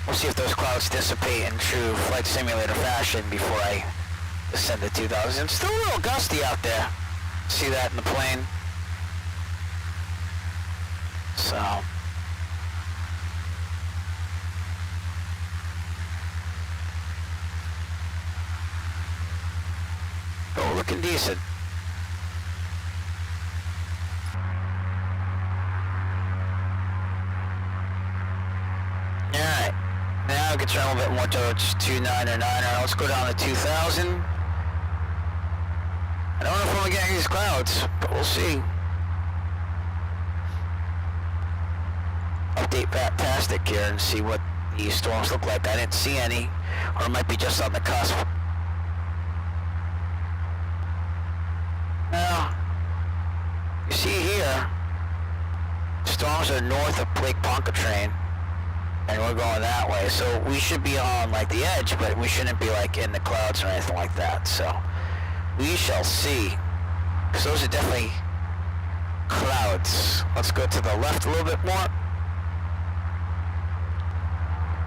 We'll see if those clouds dissipate in true flight simulator fashion before I descend to 2000. It's still a little gusty out there. See that in the plane? So. Oh, looking decent. Alright. Now we can try a little bit more towards 29 or 9. Let's go down to 2000. I don't know if I'm gonna get these clouds, but we'll see. Update Backtastic here and see what these storms look like. I didn't see any, or it might be just on the cusp. Now, you see here, storms are north of Lake Pontchartrain, and we're going that way. So we should be on like the edge, but we shouldn't be like in the clouds or anything like that. So we shall see, because those are definitely clouds. Let's go to the left a little bit more.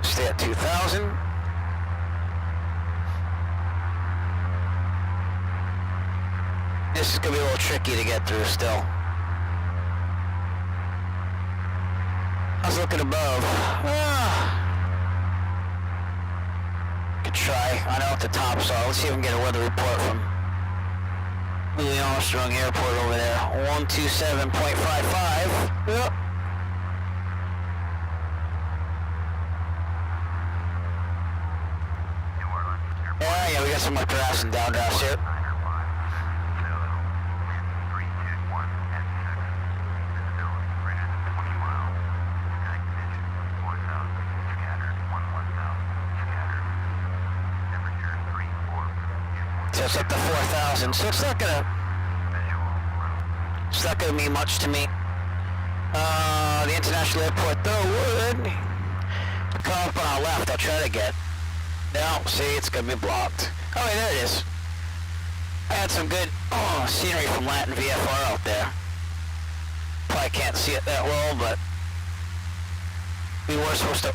Stay at 2000. This is going to be a little tricky to get through still. I was looking above. Could try. I know what the tops are. Let's see if we can get a weather report from Louis Armstrong Airport over there. 127.55. Yep. Yeah, we got some updrafts and downdrafts here. So it's up to 4,000. So it's not gonna mean much to me. The international airport though would come up on our left. I'll try to get. No, see, it's gonna be blocked. Oh, wait, there it is. I had some good scenery from Latin VFR out there. Probably can't see it that well, but we were supposed to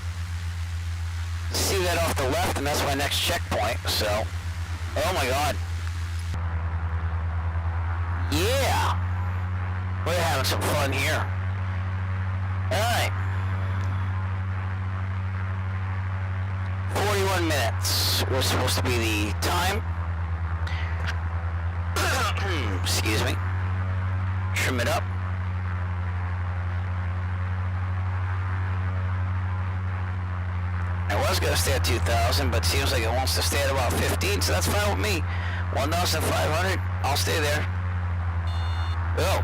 see that off the left, and that's my next checkpoint, so. Oh my god. Yeah! We're having some fun here. Alright. 41 minutes was supposed to be the time. Excuse me. Trim it up. I was going to stay at 2,000, but seems like it wants to stay at about 15, so that's fine with me. 1,500, I'll stay there. Oh.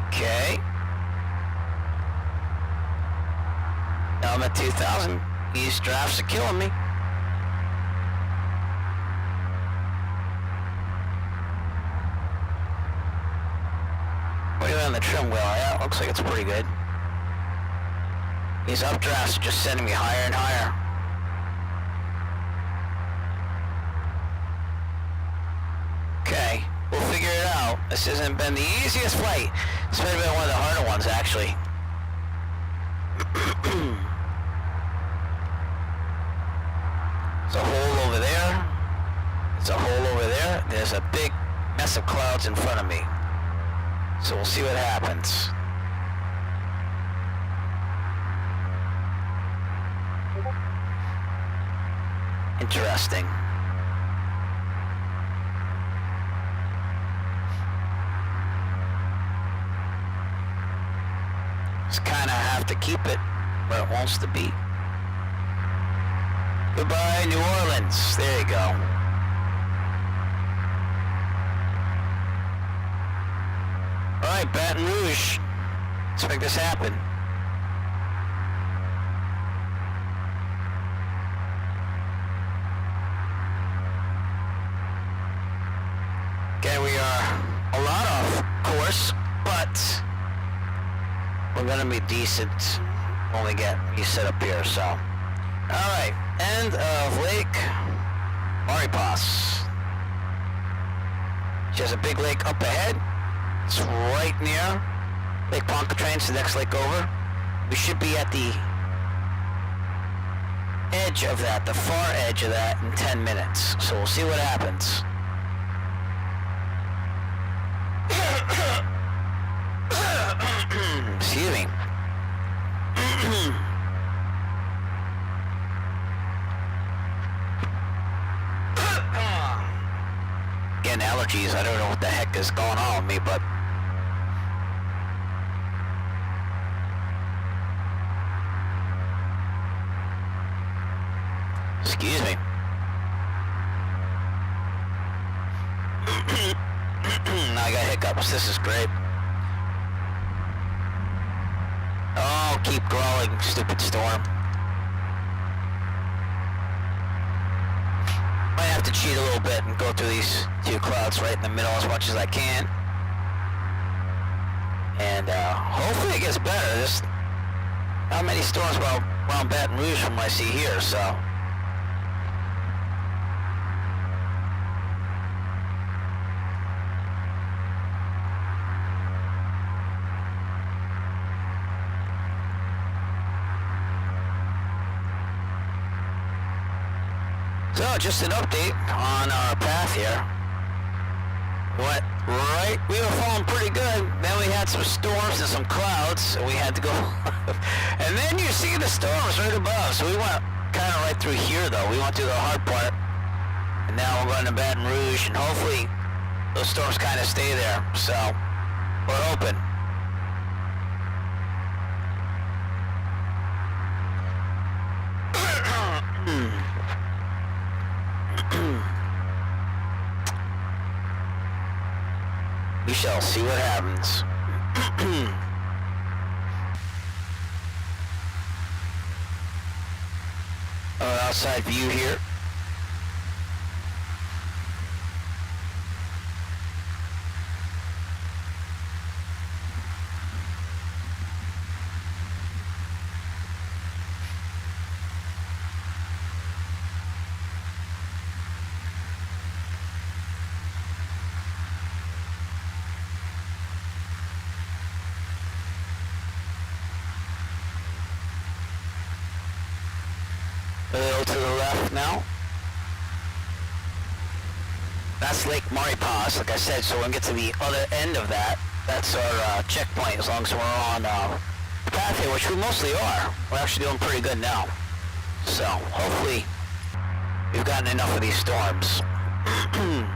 Okay. Now I'm at 2,000. These drafts are killing me. What are you on the trim wheel? Yeah, looks like it's pretty good. These updrafts are just sending me higher and higher. Okay, we'll figure it out. This hasn't been the easiest flight. This might have been one of the harder ones, actually. There's a hole over there. There's a hole over there. There's a big mess of clouds in front of me. So we'll see what happens. Interesting. Just kind of have to keep it where it wants to be. Goodbye, New Orleans. There you go. All right, Baton Rouge. Let's make this happen. Okay, we are a lot off course, but we're gonna be decent when we get you set up here, so. Alright, end of Lake Maripas. She has a big lake up ahead. It's right near Lake Pontchartrain, the next lake over. We should be at the edge of that, the far edge of that in 10 minutes. So we'll see what happens. Excuse me. Getting allergies. I don't know what the heck is going on with me, but excuse me. Now I got hiccups. This is great. Oh, keep growling, stupid storm. Might have to cheat a little bit and go through these two clouds right in the middle as much as I can. And hopefully it gets better. There's not many storms around Baton Rouge from what I see here, so. So, just an update on our path here. We were falling pretty good. Then we had some storms and some clouds, so we had to go. And then you see the storms right above. So we went kind of right through here, though. We went through the hard part. And now we're going to Baton Rouge, and hopefully those storms kind of stay there. So, we're hoping. We shall see what happens. Our outside view here. A little to the left now. That's Lake Maurepas, like I said, so when we get to the other end of that, that's our checkpoint, as long as we're on the path here, which we mostly are. We're actually doing pretty good now. So, hopefully, we've gotten enough of these storms. I'm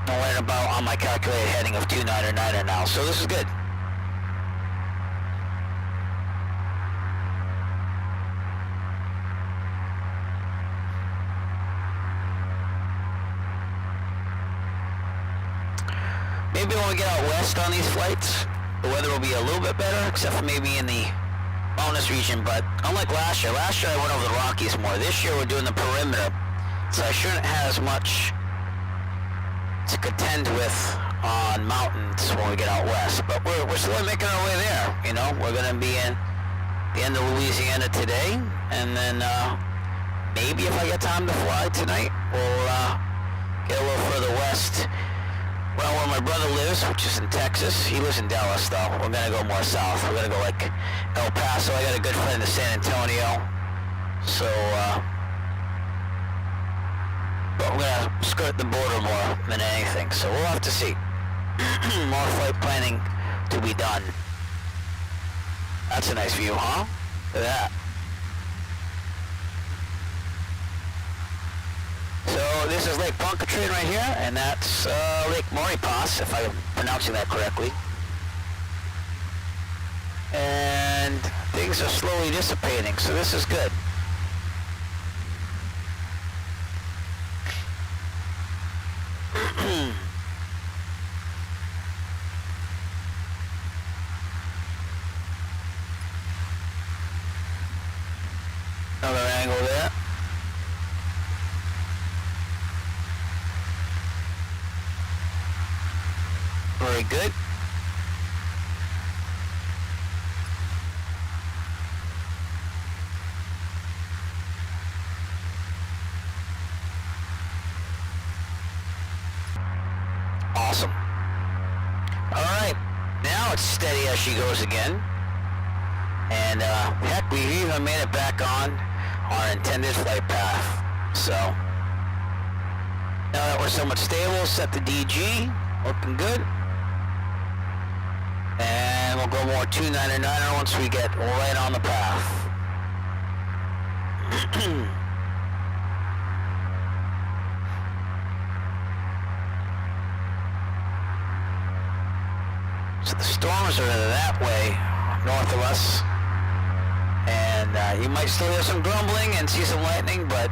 learning about on my calculated heading of 299er now, so this is good. Maybe when we get out west on these flights, the weather will be a little bit better, except for maybe in the mountainous region. But unlike last year I went over the Rockies more. This year we're doing the perimeter, so I shouldn't have as much to contend with on mountains when we get out west. But we're still making our way there. You know, we're going to be in the end of Louisiana today, and then maybe if I get time to fly tonight, we'll get a little further west. Well, where my brother lives, which is in Texas. He lives in Dallas, though. We're going to go more south. We're going to go, like, El Paso. I got a good friend in San Antonio. So, but we're going to skirt the border more than anything. So we'll have to see. More flight planning to be done. That's a nice view, huh? Look at that. So this is Lake Pontchartrain right here, and that's Lake Maurepas, if I'm pronouncing that correctly. And things are slowly dissipating, so this is good. Another angle there. Very good. Awesome. Alright, now it's steady as she goes again. And heck, we even made it back on our intended flight path. So, now that we're somewhat stable, set the DG, looking good. And we'll go more 299er once we get right on the path. So the storms are that way, north of us. And you might still hear some grumbling and see some lightning, but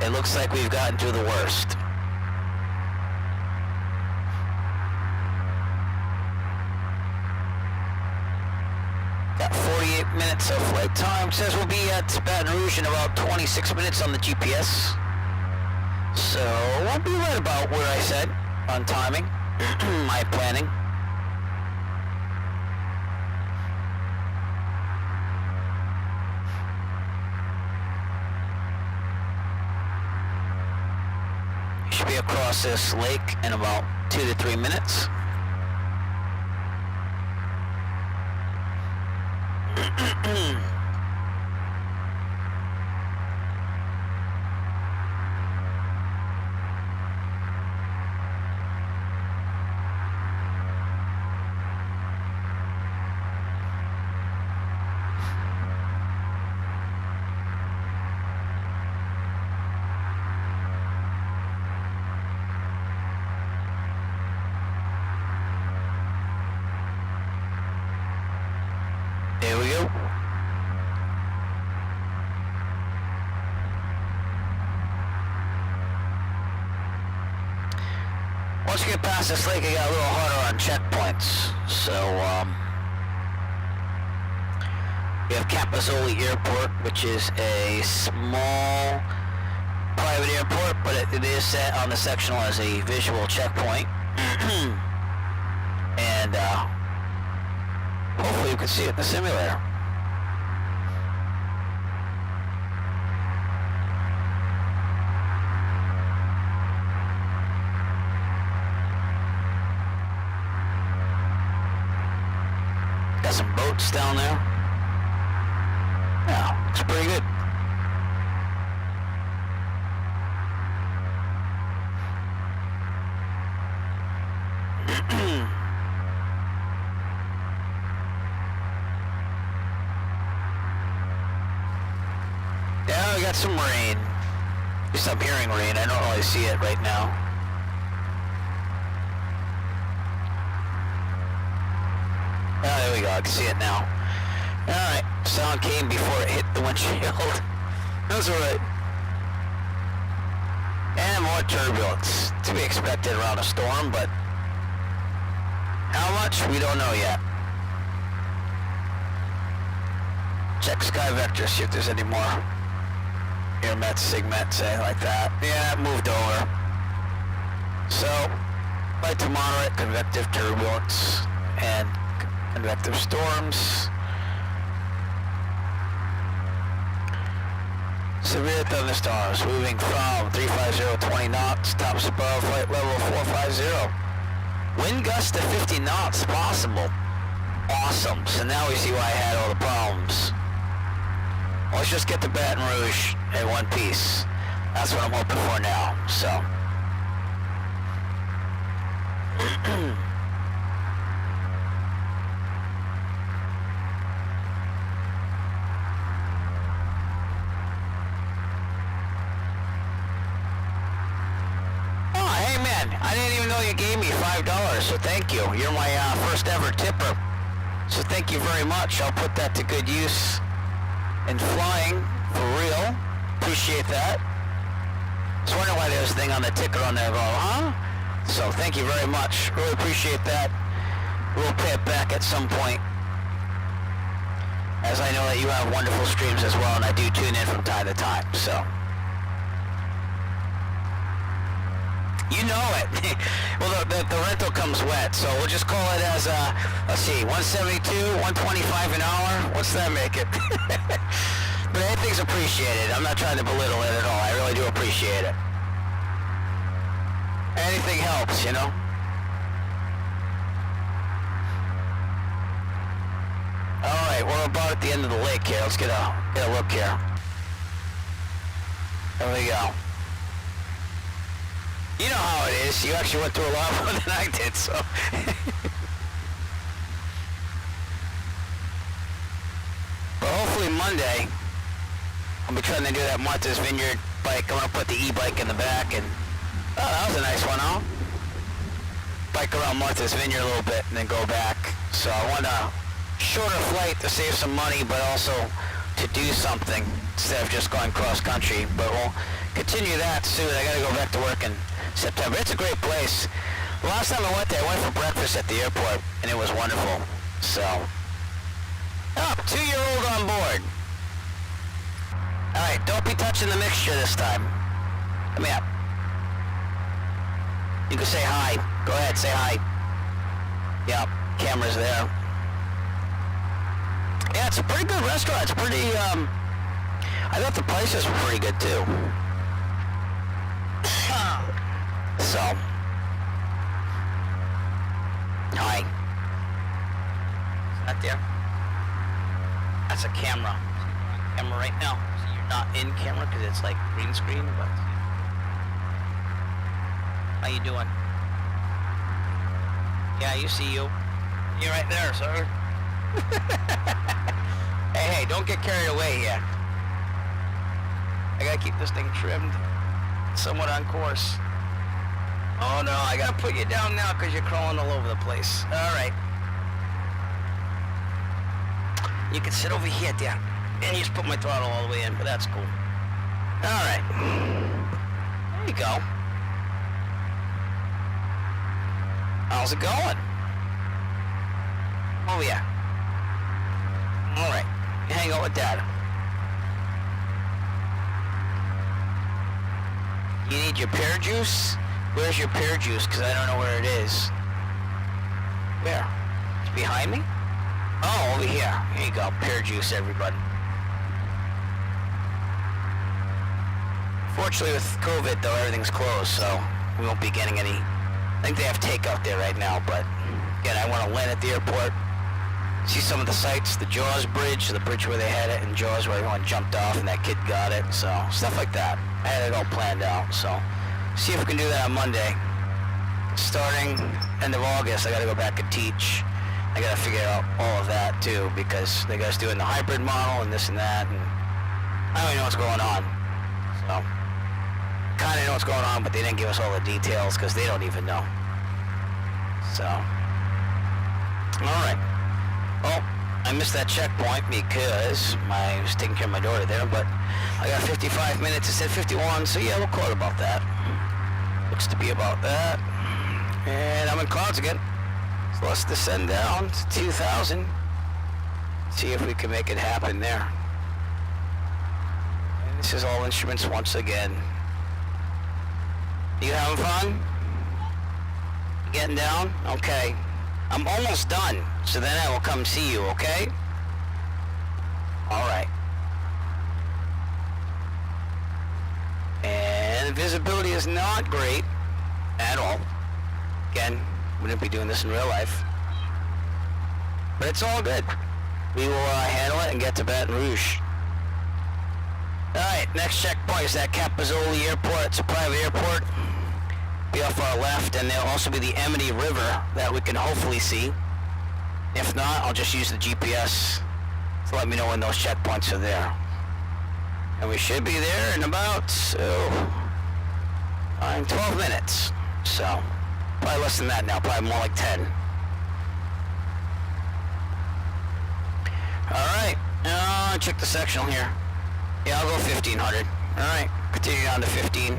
it looks like we've gotten through the worst. Got 48 minutes of flight time. Says we'll be at Baton Rouge in about 26 minutes on the GPS. So we'll be right about where I said on timing, my planning. Should be across this lake in about 2 to 3 minutes. There we go. Once we get past this lake, it got a little harder on checkpoints. So, we have Capizoli Airport, which is a small private airport, but it is set on the sectional as a visual checkpoint. And, hopefully you can see it in the simulator. Got some boats down there. Yeah, looks pretty good. Yeah, we got some rain. At least I'm hearing rain. I don't really see it right now. Oh, there we go. I can see it now. Alright, sound came before it hit the windshield. That's alright. And more turbulence. To be expected around a storm, but how much? We don't know yet. Check sky vector, see if there's any more airmet, sigmet, say like that. Yeah, it moved over. So, light to moderate convective turbulence and convective storms. Severe thunderstorms moving from 350 20 knots, tops above flight level 450. Wind gusts to 50 knots possible. Awesome. So now we see why I had all the problems. Let's just get to Baton Rouge in one piece. That's what I'm hoping for now. So. Oh, hey man, I didn't even know you gave me $5, so thank you. You're my first ever tipper. So thank you very much. I'll put that to good use. And flying, for real. Appreciate that. I was wondering why there's a thing on the ticker on there going, huh? So thank you very much. Really appreciate that. We'll pay it back at some point. As I know that you have wonderful streams as well, and I do tune in from time to time, so. You know it. Well, the rental comes wet, so we'll just call it as, let's see, 172, 125 an hour. What's that make it? But anything's appreciated. I'm not trying to belittle it at all. I really do appreciate it. Anything helps, you know? Alright, we're about at the end of the lake here. Let's get a look here. There we go. You know how it is. You actually went through a lot more than I did, so. But hopefully Monday, I'll be trying to do that Martha's Vineyard bike. I'm going to put the e-bike in the back, and oh, that was a nice one, huh? Bike around Martha's Vineyard a little bit and then go back. So I want a shorter flight to save some money, but also to do something instead of just going cross country. But we'll continue that soon. I got to go back to work in September. It's a great place. The last time I went there, I went for breakfast at the airport, and it was wonderful. So, oh, 2-year-old on board. All right, don't be touching the mixture this time. Come here. You can say hi. Go ahead, say hi. Yep, camera's there. Yeah, it's a pretty good restaurant. It's pretty, I thought the prices were pretty good too. So, hi. Is that there? That's a camera. Camera right now. So you're not in camera because it's like green screen, but how you doing? Yeah, you see you. You're right there, sir. Hey, don't get carried away here. I gotta keep this thing trimmed, somewhat on course. Oh no, I gotta put you down now because you're crawling all over the place. All right. You can sit over here, there. And you just put my throttle all the way in, but that's cool. All right. There you go. How's it going? Oh yeah. All right. You hang out with Dad. You need your pear juice? Where's your pear juice? Because I don't know where it is. Where? It's behind me? Oh, over here. Here you go. Pear juice, everybody. Fortunately, with COVID, though, everything's closed, so we won't be getting any. I think they have takeout there right now, but again, I want to land at the airport, see some of the sights, the Jaws bridge, the bridge where they had it, and Jaws where everyone jumped off and that kid got it, so stuff like that. I had it all planned out, so see if we can do that on Monday. Starting end of August, I got to go back and teach. I got to figure out all of that too, because they got us doing the hybrid model and this and that, and I don't even know what's going on. So kind of know what's going on, but they didn't give us all the details because they don't even know. So, all right. Well, I missed that checkpoint because I was taking care of my daughter there, but I got 55 minutes. It said 51, so yeah, we'll call it about that. Looks to be about that. And I'm in clouds again. So let's descend down to 2,000. See if we can make it happen there. And this is all instruments once again. You having fun? You getting down? Okay. I'm almost done, so then I will come see you, okay? Alright. And visibility is not great at all. Again, wouldn't be doing this in real life. But it's all good. We will handle it and get to Baton Rouge. Alright, next checkpoint is at Capozzoli Airport. It's a private airport. Be off our left, and there'll also be the Amity River that we can hopefully see. If not, I'll just use the GPS to let me know when those checkpoints are there. And we should be there in about 12 minutes. So, probably less than that now, probably more like 10. Alright, check the sectional here. Yeah, I'll go 1,500. Alright, continue on to 15.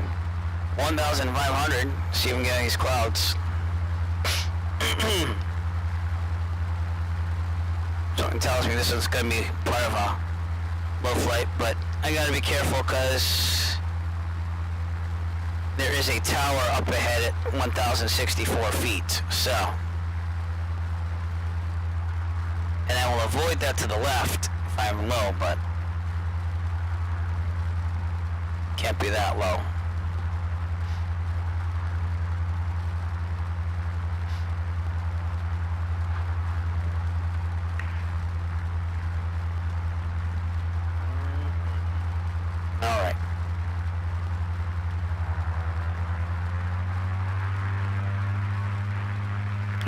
1,500. See if we can get these clouds. Something tells me this is going to be part of a low flight, but I got to be careful because there is a tower up ahead at 1,064 feet. So, and I will avoid that to the left if I'm low, but can't be that low.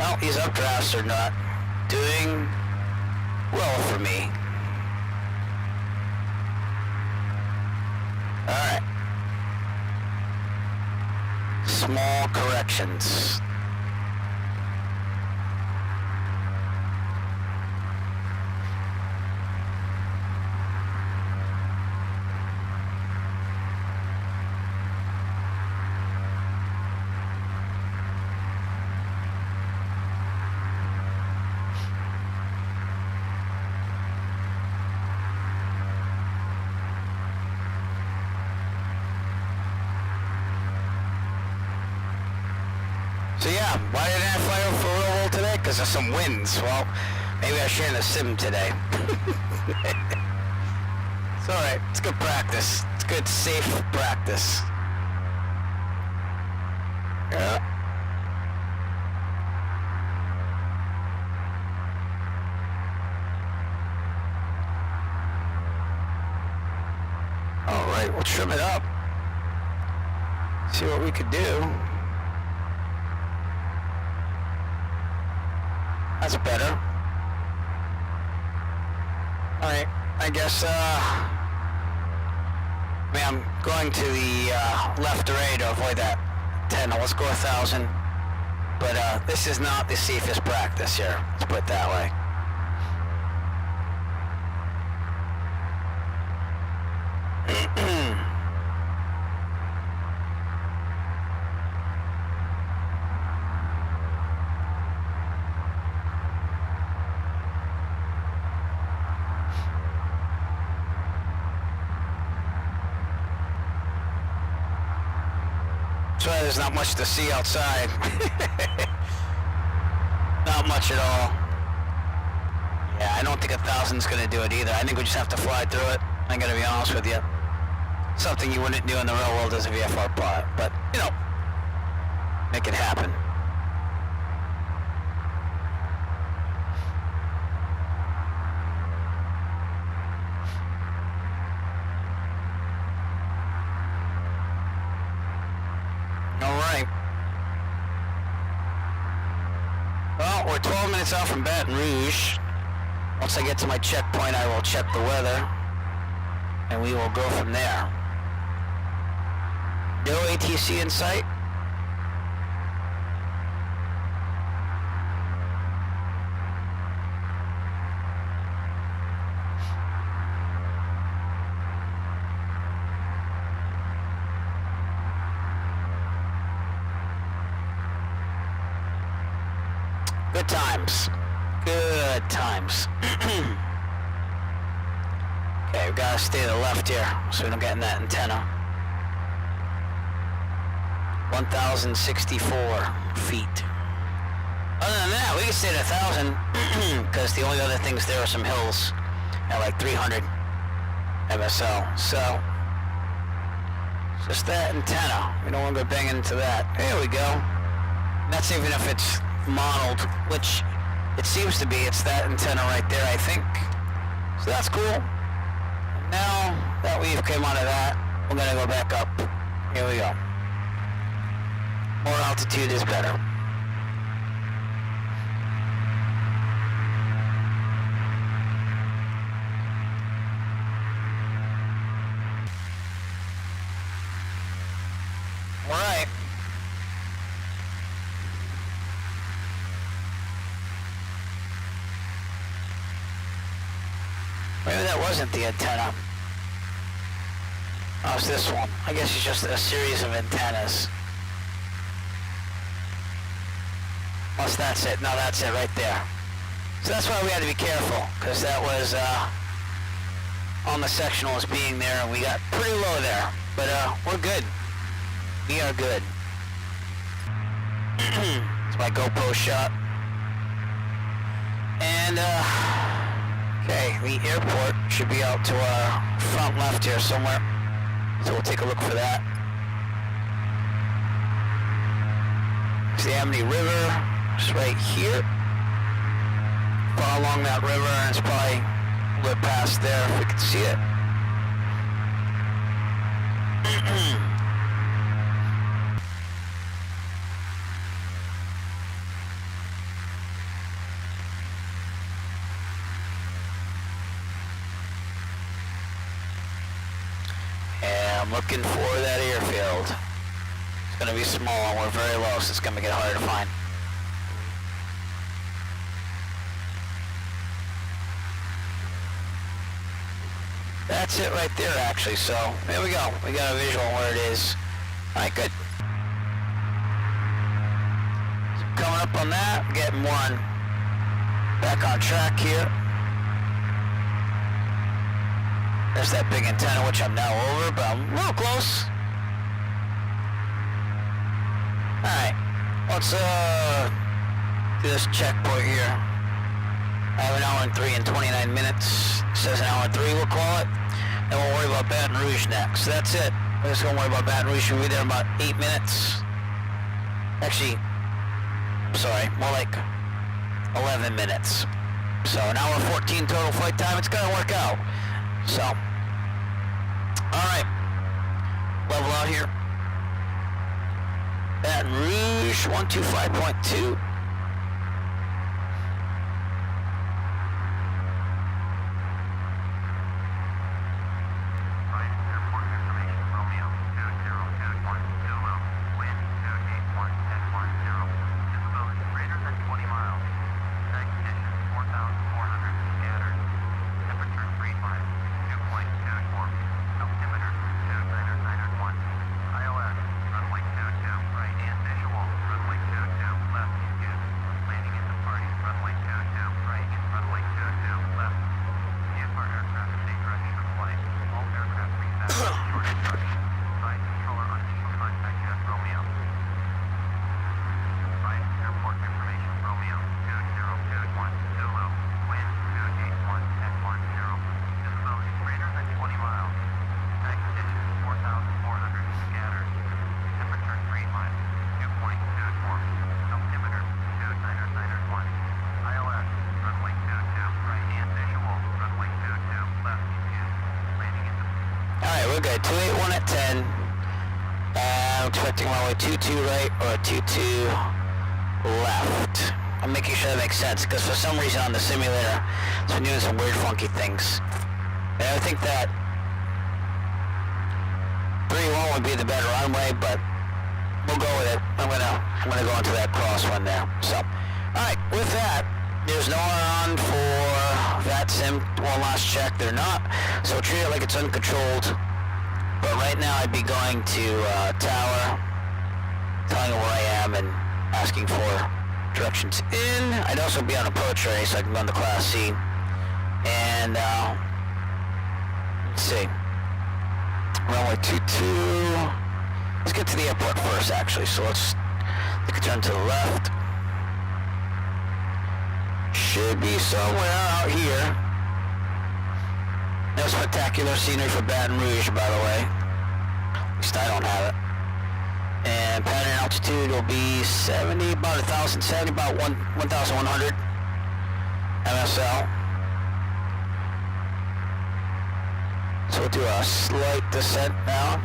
Well, these updrafts are not doing well for me. Alright. Small corrections. So yeah, why didn't I fly over for real world today? Because of some winds. Well, maybe I shouldn't have sim today. It's alright. It's good practice. It's good, safe practice. Yeah. Alright, we'll trim it up. See what we could do. That's better. Alright, I guess, I'm going to the left array to avoid that 10. Let's go 1,000. But this is not the safest practice here. Let's put it that way. That's why there's not much to see outside. Not much at all. Yeah, I don't think 1,000's gonna do it either. I think we just have to fly through it. I'm gonna be honest with you. Something you wouldn't do in the real world as a VFR pilot, but, you know, make it happen. Alright. Well, we're 12 minutes out from Baton Rouge. Once I get to my checkpoint, I will check the weather, and we will go from there. No ATC in sight. Good times. Good times. Okay, we gotta stay to the left here so we don't get in that antenna. 1,064 feet. Other than that, we can stay at 1,000 because the only other things there are some hills at like 300 MSL. So, it's just that antenna. We don't want to go banging into that. There we go. That's even if it's modeled, which it seems to be. It's that antenna right there, I think. So that's cool. Now that we've come out of that, we're gonna go back up. Here we go. More altitude is better. All right. Maybe that wasn't the antenna. Oh, it's this one. I guess it's just a series of antennas. Unless that's it. No, that's it right there. So that's why we had to be careful, because that was on the sectional as being there, and we got pretty low there. But we're good. We are good. It's my GoPro shot. And okay, the airport should be out to our front left here somewhere. So we'll take a look for that. It's the Amity River. It's right here. Far along that river, and it's probably a little bit past there if we can see it. I'm looking for that airfield. It's gonna be small and we're very low, so it's gonna make it harder to find. That's it right there, actually, so there we go. We got a visual on where it is. Alright, good. So coming up on that, getting one back on track here. There's that big antenna, which I'm now over, but I'm a little close. Alright, let's do this checkpoint here. I have an hour and 3 and 29 minutes. It says an hour and 3, we'll call it. And we'll worry about Baton Rouge next. So that's it. We're just gonna worry about Baton Rouge. We'll be there in about 8 minutes. Actually, sorry, more like 11 minutes. So an hour 14 total flight time. It's gonna work out. So, alright. Level out here. Baton Rouge 125.2. We're good. 281 at 10. I'm expecting runway 22 right or 22 left. I'm making sure that makes sense because for some reason on the simulator it's been doing some weird funky things. And I think that 3-1 would be the better runway, but we'll go with it. I'm gonna go into that crosswind there. So, all right. With that, there's no one on for that sim. One last check. They're not. So treat it like it's uncontrolled. But right now I'd be going to tower, telling them where I am and asking for directions in. I'd also be on approach area so I can go on the Class C. And let's see. Runway 22. Let's get to the airport first actually. So let's take a turn to the left. Should be somewhere out here. No spectacular scenery for Baton Rouge, by the way. At least I don't have it. And pattern altitude will be 70, about 1,070, about 1,100 MSL. So we'll do a slight descent now.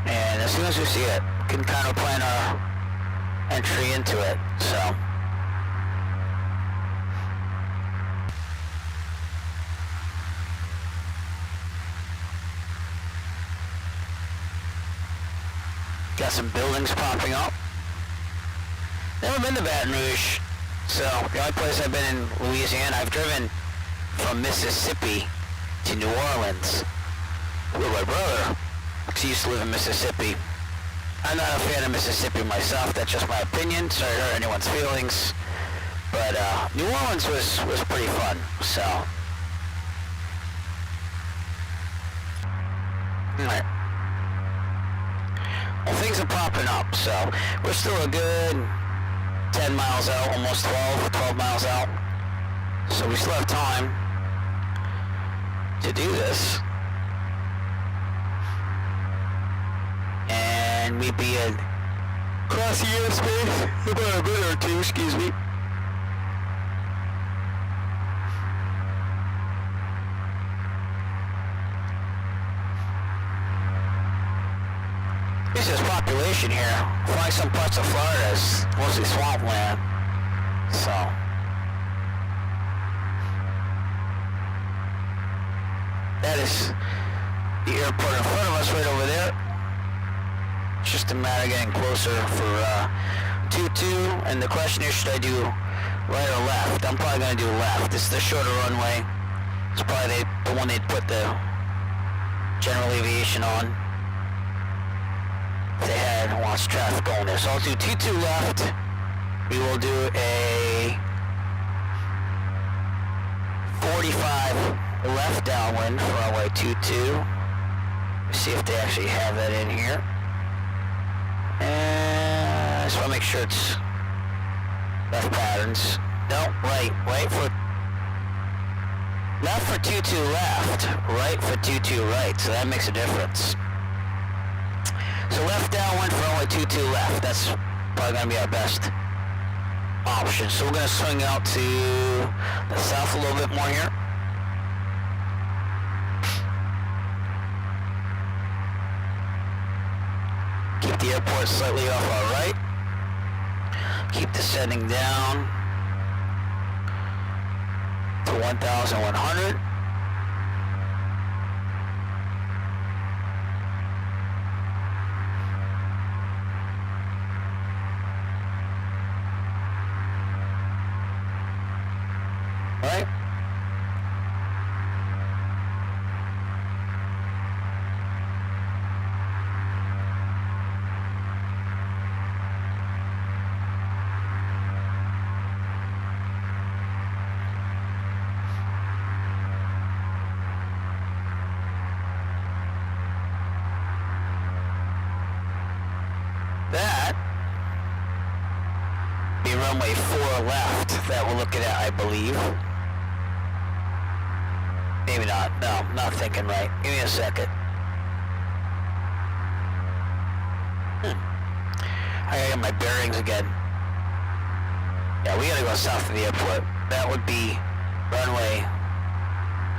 And as soon as we see it, we can kind of plan our entry into it, so. Got some buildings popping up. Never been to Baton Rouge, so the only place I've been in Louisiana, I've driven from Mississippi to New Orleans with my brother, because he used to live in Mississippi. I'm not a fan of Mississippi myself, that's just my opinion, sorry to hurt anyone's feelings. But New Orleans was pretty fun, so. Alright. Well, things are popping up, so we're still a good 10 miles out, almost 12 miles out. So we still have time to do this. And we'd be across the airspace about a minute or two, excuse me. This is population here. Flying some parts of Florida is mostly swampland. So. That is the airport in front of us right over there. It's just a matter of getting closer for 2-2, and the question is, should I do right or left? I'm probably going to do left. This is the shorter runway. It's probably the one they'd put the general aviation on. If they had lots of traffic going there. So I'll do 2-2 left. We will do a 45 left downwind for runway 22. See if they actually have that in here. And I just want to make sure it's left patterns. No, right for left for 22 left, right for 22 right. So that makes a difference. So left downwind for runway 22 left. That's probably going to be our best option. So we're going to swing out to the south a little bit more here. Keep the airport slightly off our right. Keep descending down to 1,100. Right? That be runway 4 left that we're looking at, I believe. Maybe not. No, not thinking right. Give me a second. I gotta get my bearings again. Yeah, we gotta go south of the airport. That would be runway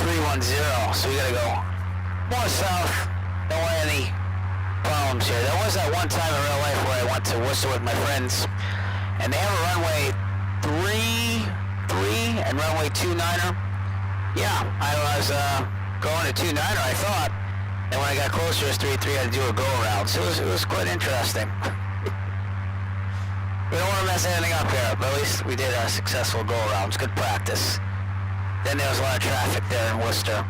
310. So we gotta go more south. Don't want any problems here. There was that one time in real life where I went to Worcester with my friends, and they have a runway 3 and runway 29er. Yeah, I was going to 29er, I thought, and when I got closer to 3-3, I had to do a go-around, so it was quite interesting. We don't want to mess anything up here, but at least we did a successful go-around. It's good practice. Then there was a lot of traffic there in Worcester.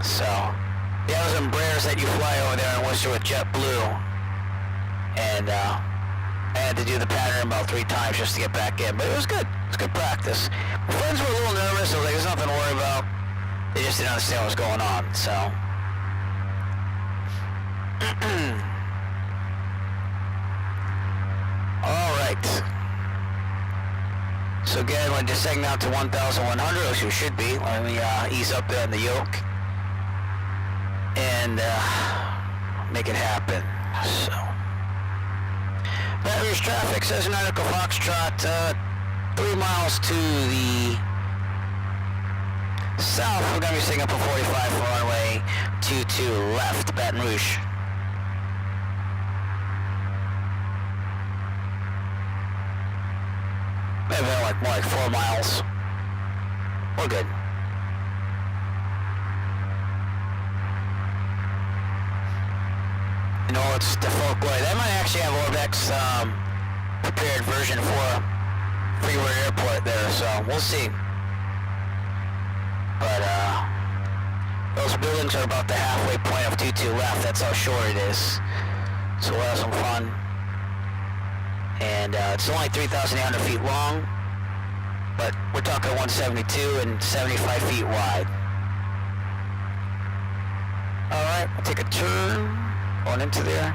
So, yeah, those Embraers that you fly over there in Worcester with JetBlue, and I had to do the pattern about 3 times just to get back in, but it was good. It was good practice. My friends were a little nervous. I was like, there's nothing to worry about. They just didn't understand what was going on, so. All right. So again, we're descending down to 1,100, as you should be. Let me ease up there in the yoke and make it happen. So. Baton Rouge traffic says in Article Foxtrot, 3 miles to the south. We're going to be staying up for 45 for runway 22 left, Baton Rouge. Maybe more like 4 miles. We're good. You know, it's the Folkloy. They might actually have OrbX prepared version for Freeway Airport there, so we'll see. But those buildings are about the halfway point of 22 left. That's how short it is. So we'll have some fun. And it's only 3,800 feet long, but we're talking 172 and 75 feet wide. All right, we'll take a turn. Going into there,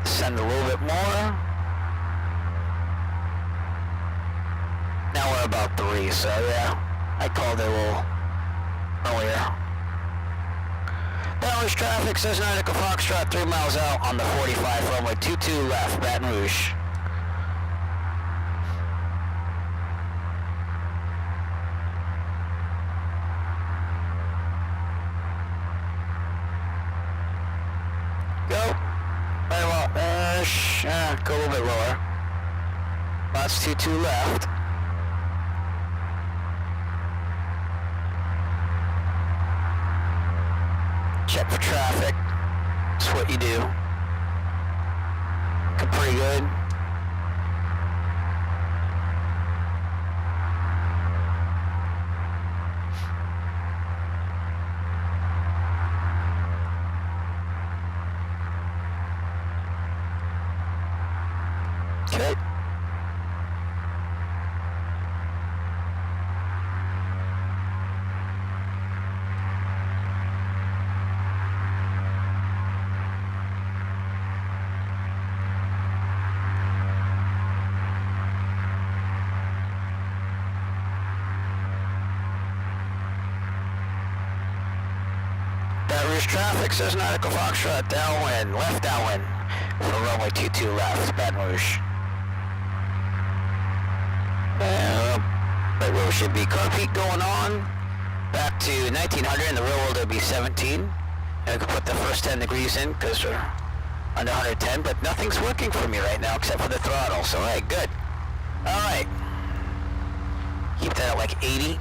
descend a little bit more. Now we're about 3, so yeah, I called it a little earlier. Baton Rouge traffic says Nautical Foxtrot 3 miles out on the 45 runway 22 left, Baton Rouge. Go a little bit lower. Lots 22 left. check for traffic. That's what you do. Looking pretty good. Okay. Baton Rouge traffic says nautical Foxtrot downwind, left downwind for runway 22 left, Baton Rouge. Baton Rouge should be car peak going on back to 1900. In the real world it'll be 17. And I could put the first 10 degrees in because we're under 110, but nothing's working for me right now except for the throttle. So hey, good. All right. Keep that at like 80.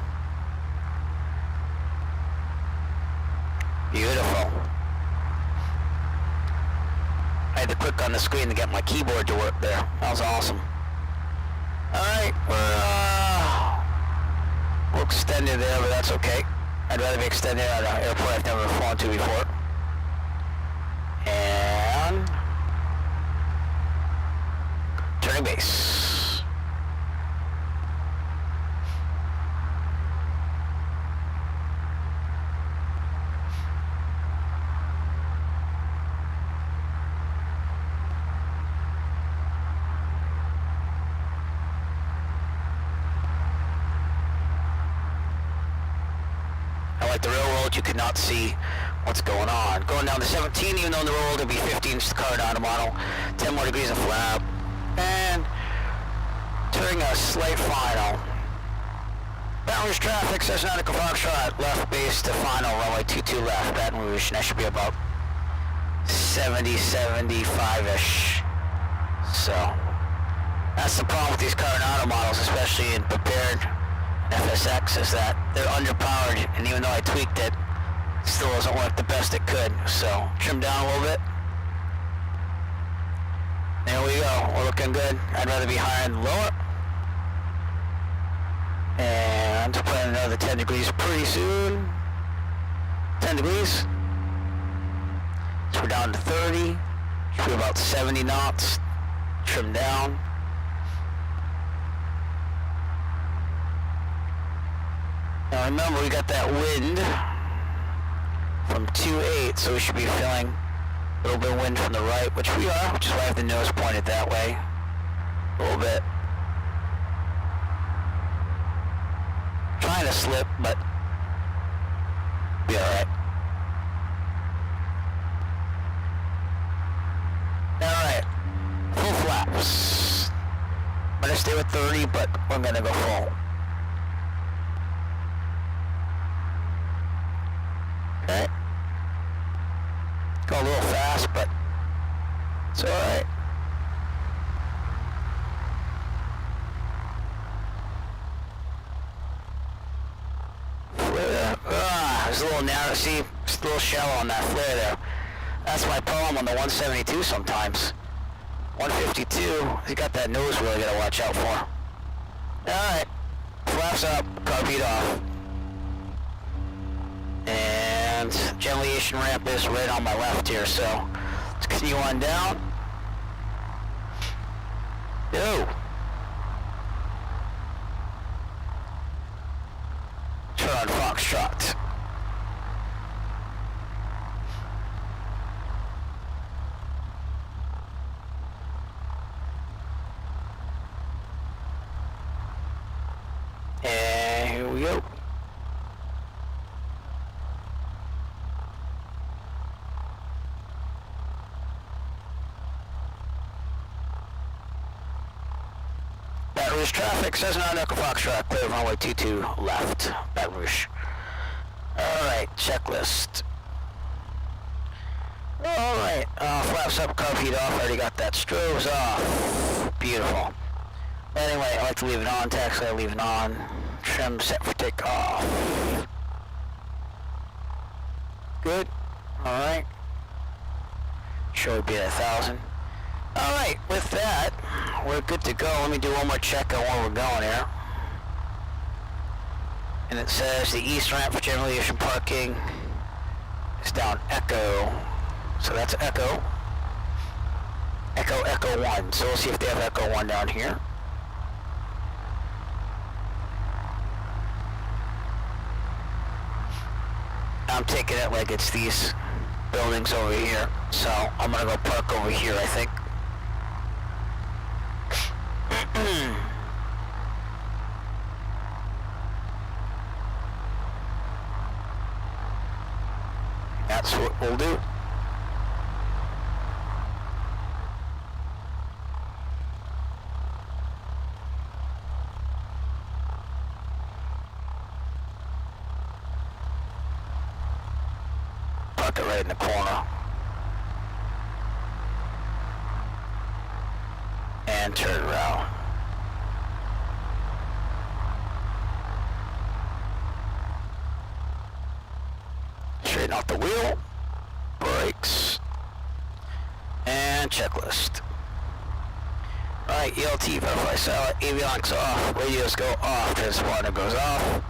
Beautiful. I had to click on the screen to get my keyboard to work there. That was awesome. Alright, we'll extend it there, but that's okay. I'd rather be extended at an airport I've never flown to before. And turning base. Like the real world, you could not see what's going on. Going down to 17, even though in the real world it'd be 15, it's the Cardano model. 10 more degrees of flap. And turning a slight final. Baton Rouge traffic says nautical Foxtrot left base to final, runway 22 left, Baton Rouge. And that should be about 70, 75-ish. So, that's the problem with these Cardano models, especially in prepared FSX, is that they're underpowered, and even though I tweaked it, it still doesn't work the best it could. So trim down a little bit. There we go. We're looking good. I'd rather be higher than lower. And to put in another 10 degrees pretty soon. 10 degrees. So we're down to 30. Should be about 70 knots. Trim down. Now remember, we got that wind from 2.8, so we should be feeling a little bit of wind from the right, which we are, which is why I have the nose pointed that way. A little bit. Trying to slip, but be alright. Alright. Full flaps. I'm gonna stay with 30, but we're gonna go full. Okay. Go a little fast, but it's alright. Flare. There's a little narrow, see, it's a little shallow on that flare there. That's my problem on the 172 sometimes. 152, you got that nose wheel you gotta watch out for. Alright. Flaps up, carpet off. And gentilation ramp is right on my left here, so let's continue on down. Yo. Turn on Foxtrot. And here we go. Baton Rouge traffic says nautical Foxtrot, clear runway 22 left, Baton Rouge. Alright, checklist. Alright, flaps up, carb heat off, already got that. Strobes off. Beautiful. Anyway, I like to leave it on, taxi, I leave it on. Trim set for takeoff. Good. Alright. Should be at 1,000. Alright, with that, we're good to go. Let me do one more check on where we're going here. And it says the east ramp for general aviation parking is down Echo. So that's Echo. Echo 1. So we'll see if they have Echo 1 down here. I'm taking it like it's these buildings over here. So I'm gonna go park over here, I think. That's what we'll do. Park it right in the corner. And turn around. Straighten out the wheel, brakes, and checklist. Alright, ELT, verify silent, avionics off, radios go off, transponder goes off,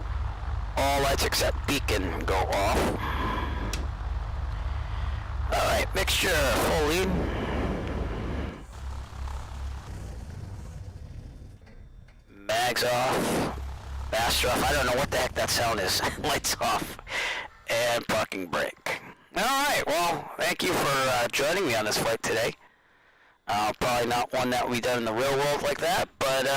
all lights except beacon go off. Alright, mixture, full lead. Mags off, master off, I don't know what the heck that sound is, lights off. And parking brake. Alright, well, thank you for joining me on this flight today. Probably not one that we done in the real world like that, but we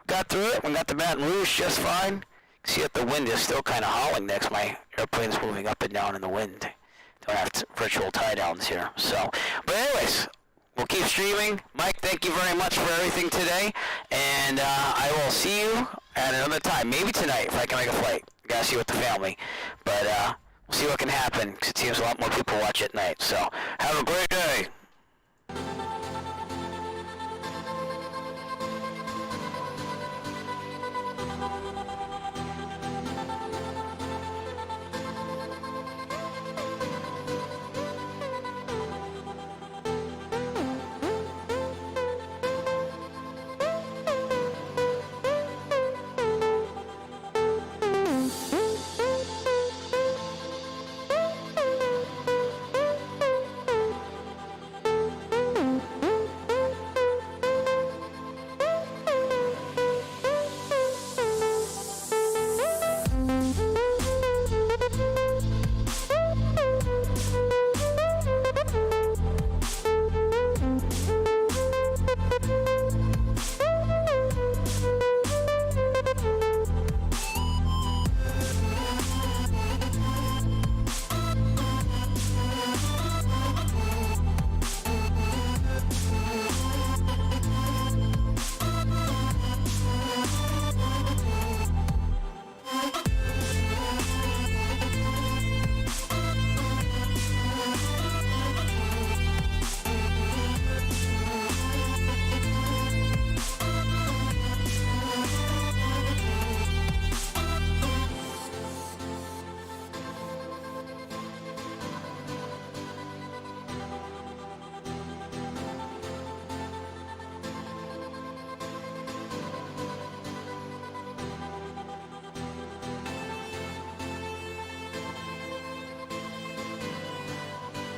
got through it. We got the Baton Rouge just fine. See that the wind is still kind of howling next. My airplane's moving up and down in the wind. Don't have virtual tie downs here. So, but anyways, we'll keep streaming. Mike, thank you very much for everything today. And I will see you at another time. Maybe tonight if I can make a flight. Gotta see with the family. But we'll see what can happen, because it seems a lot more people watch at night. So, have a great day.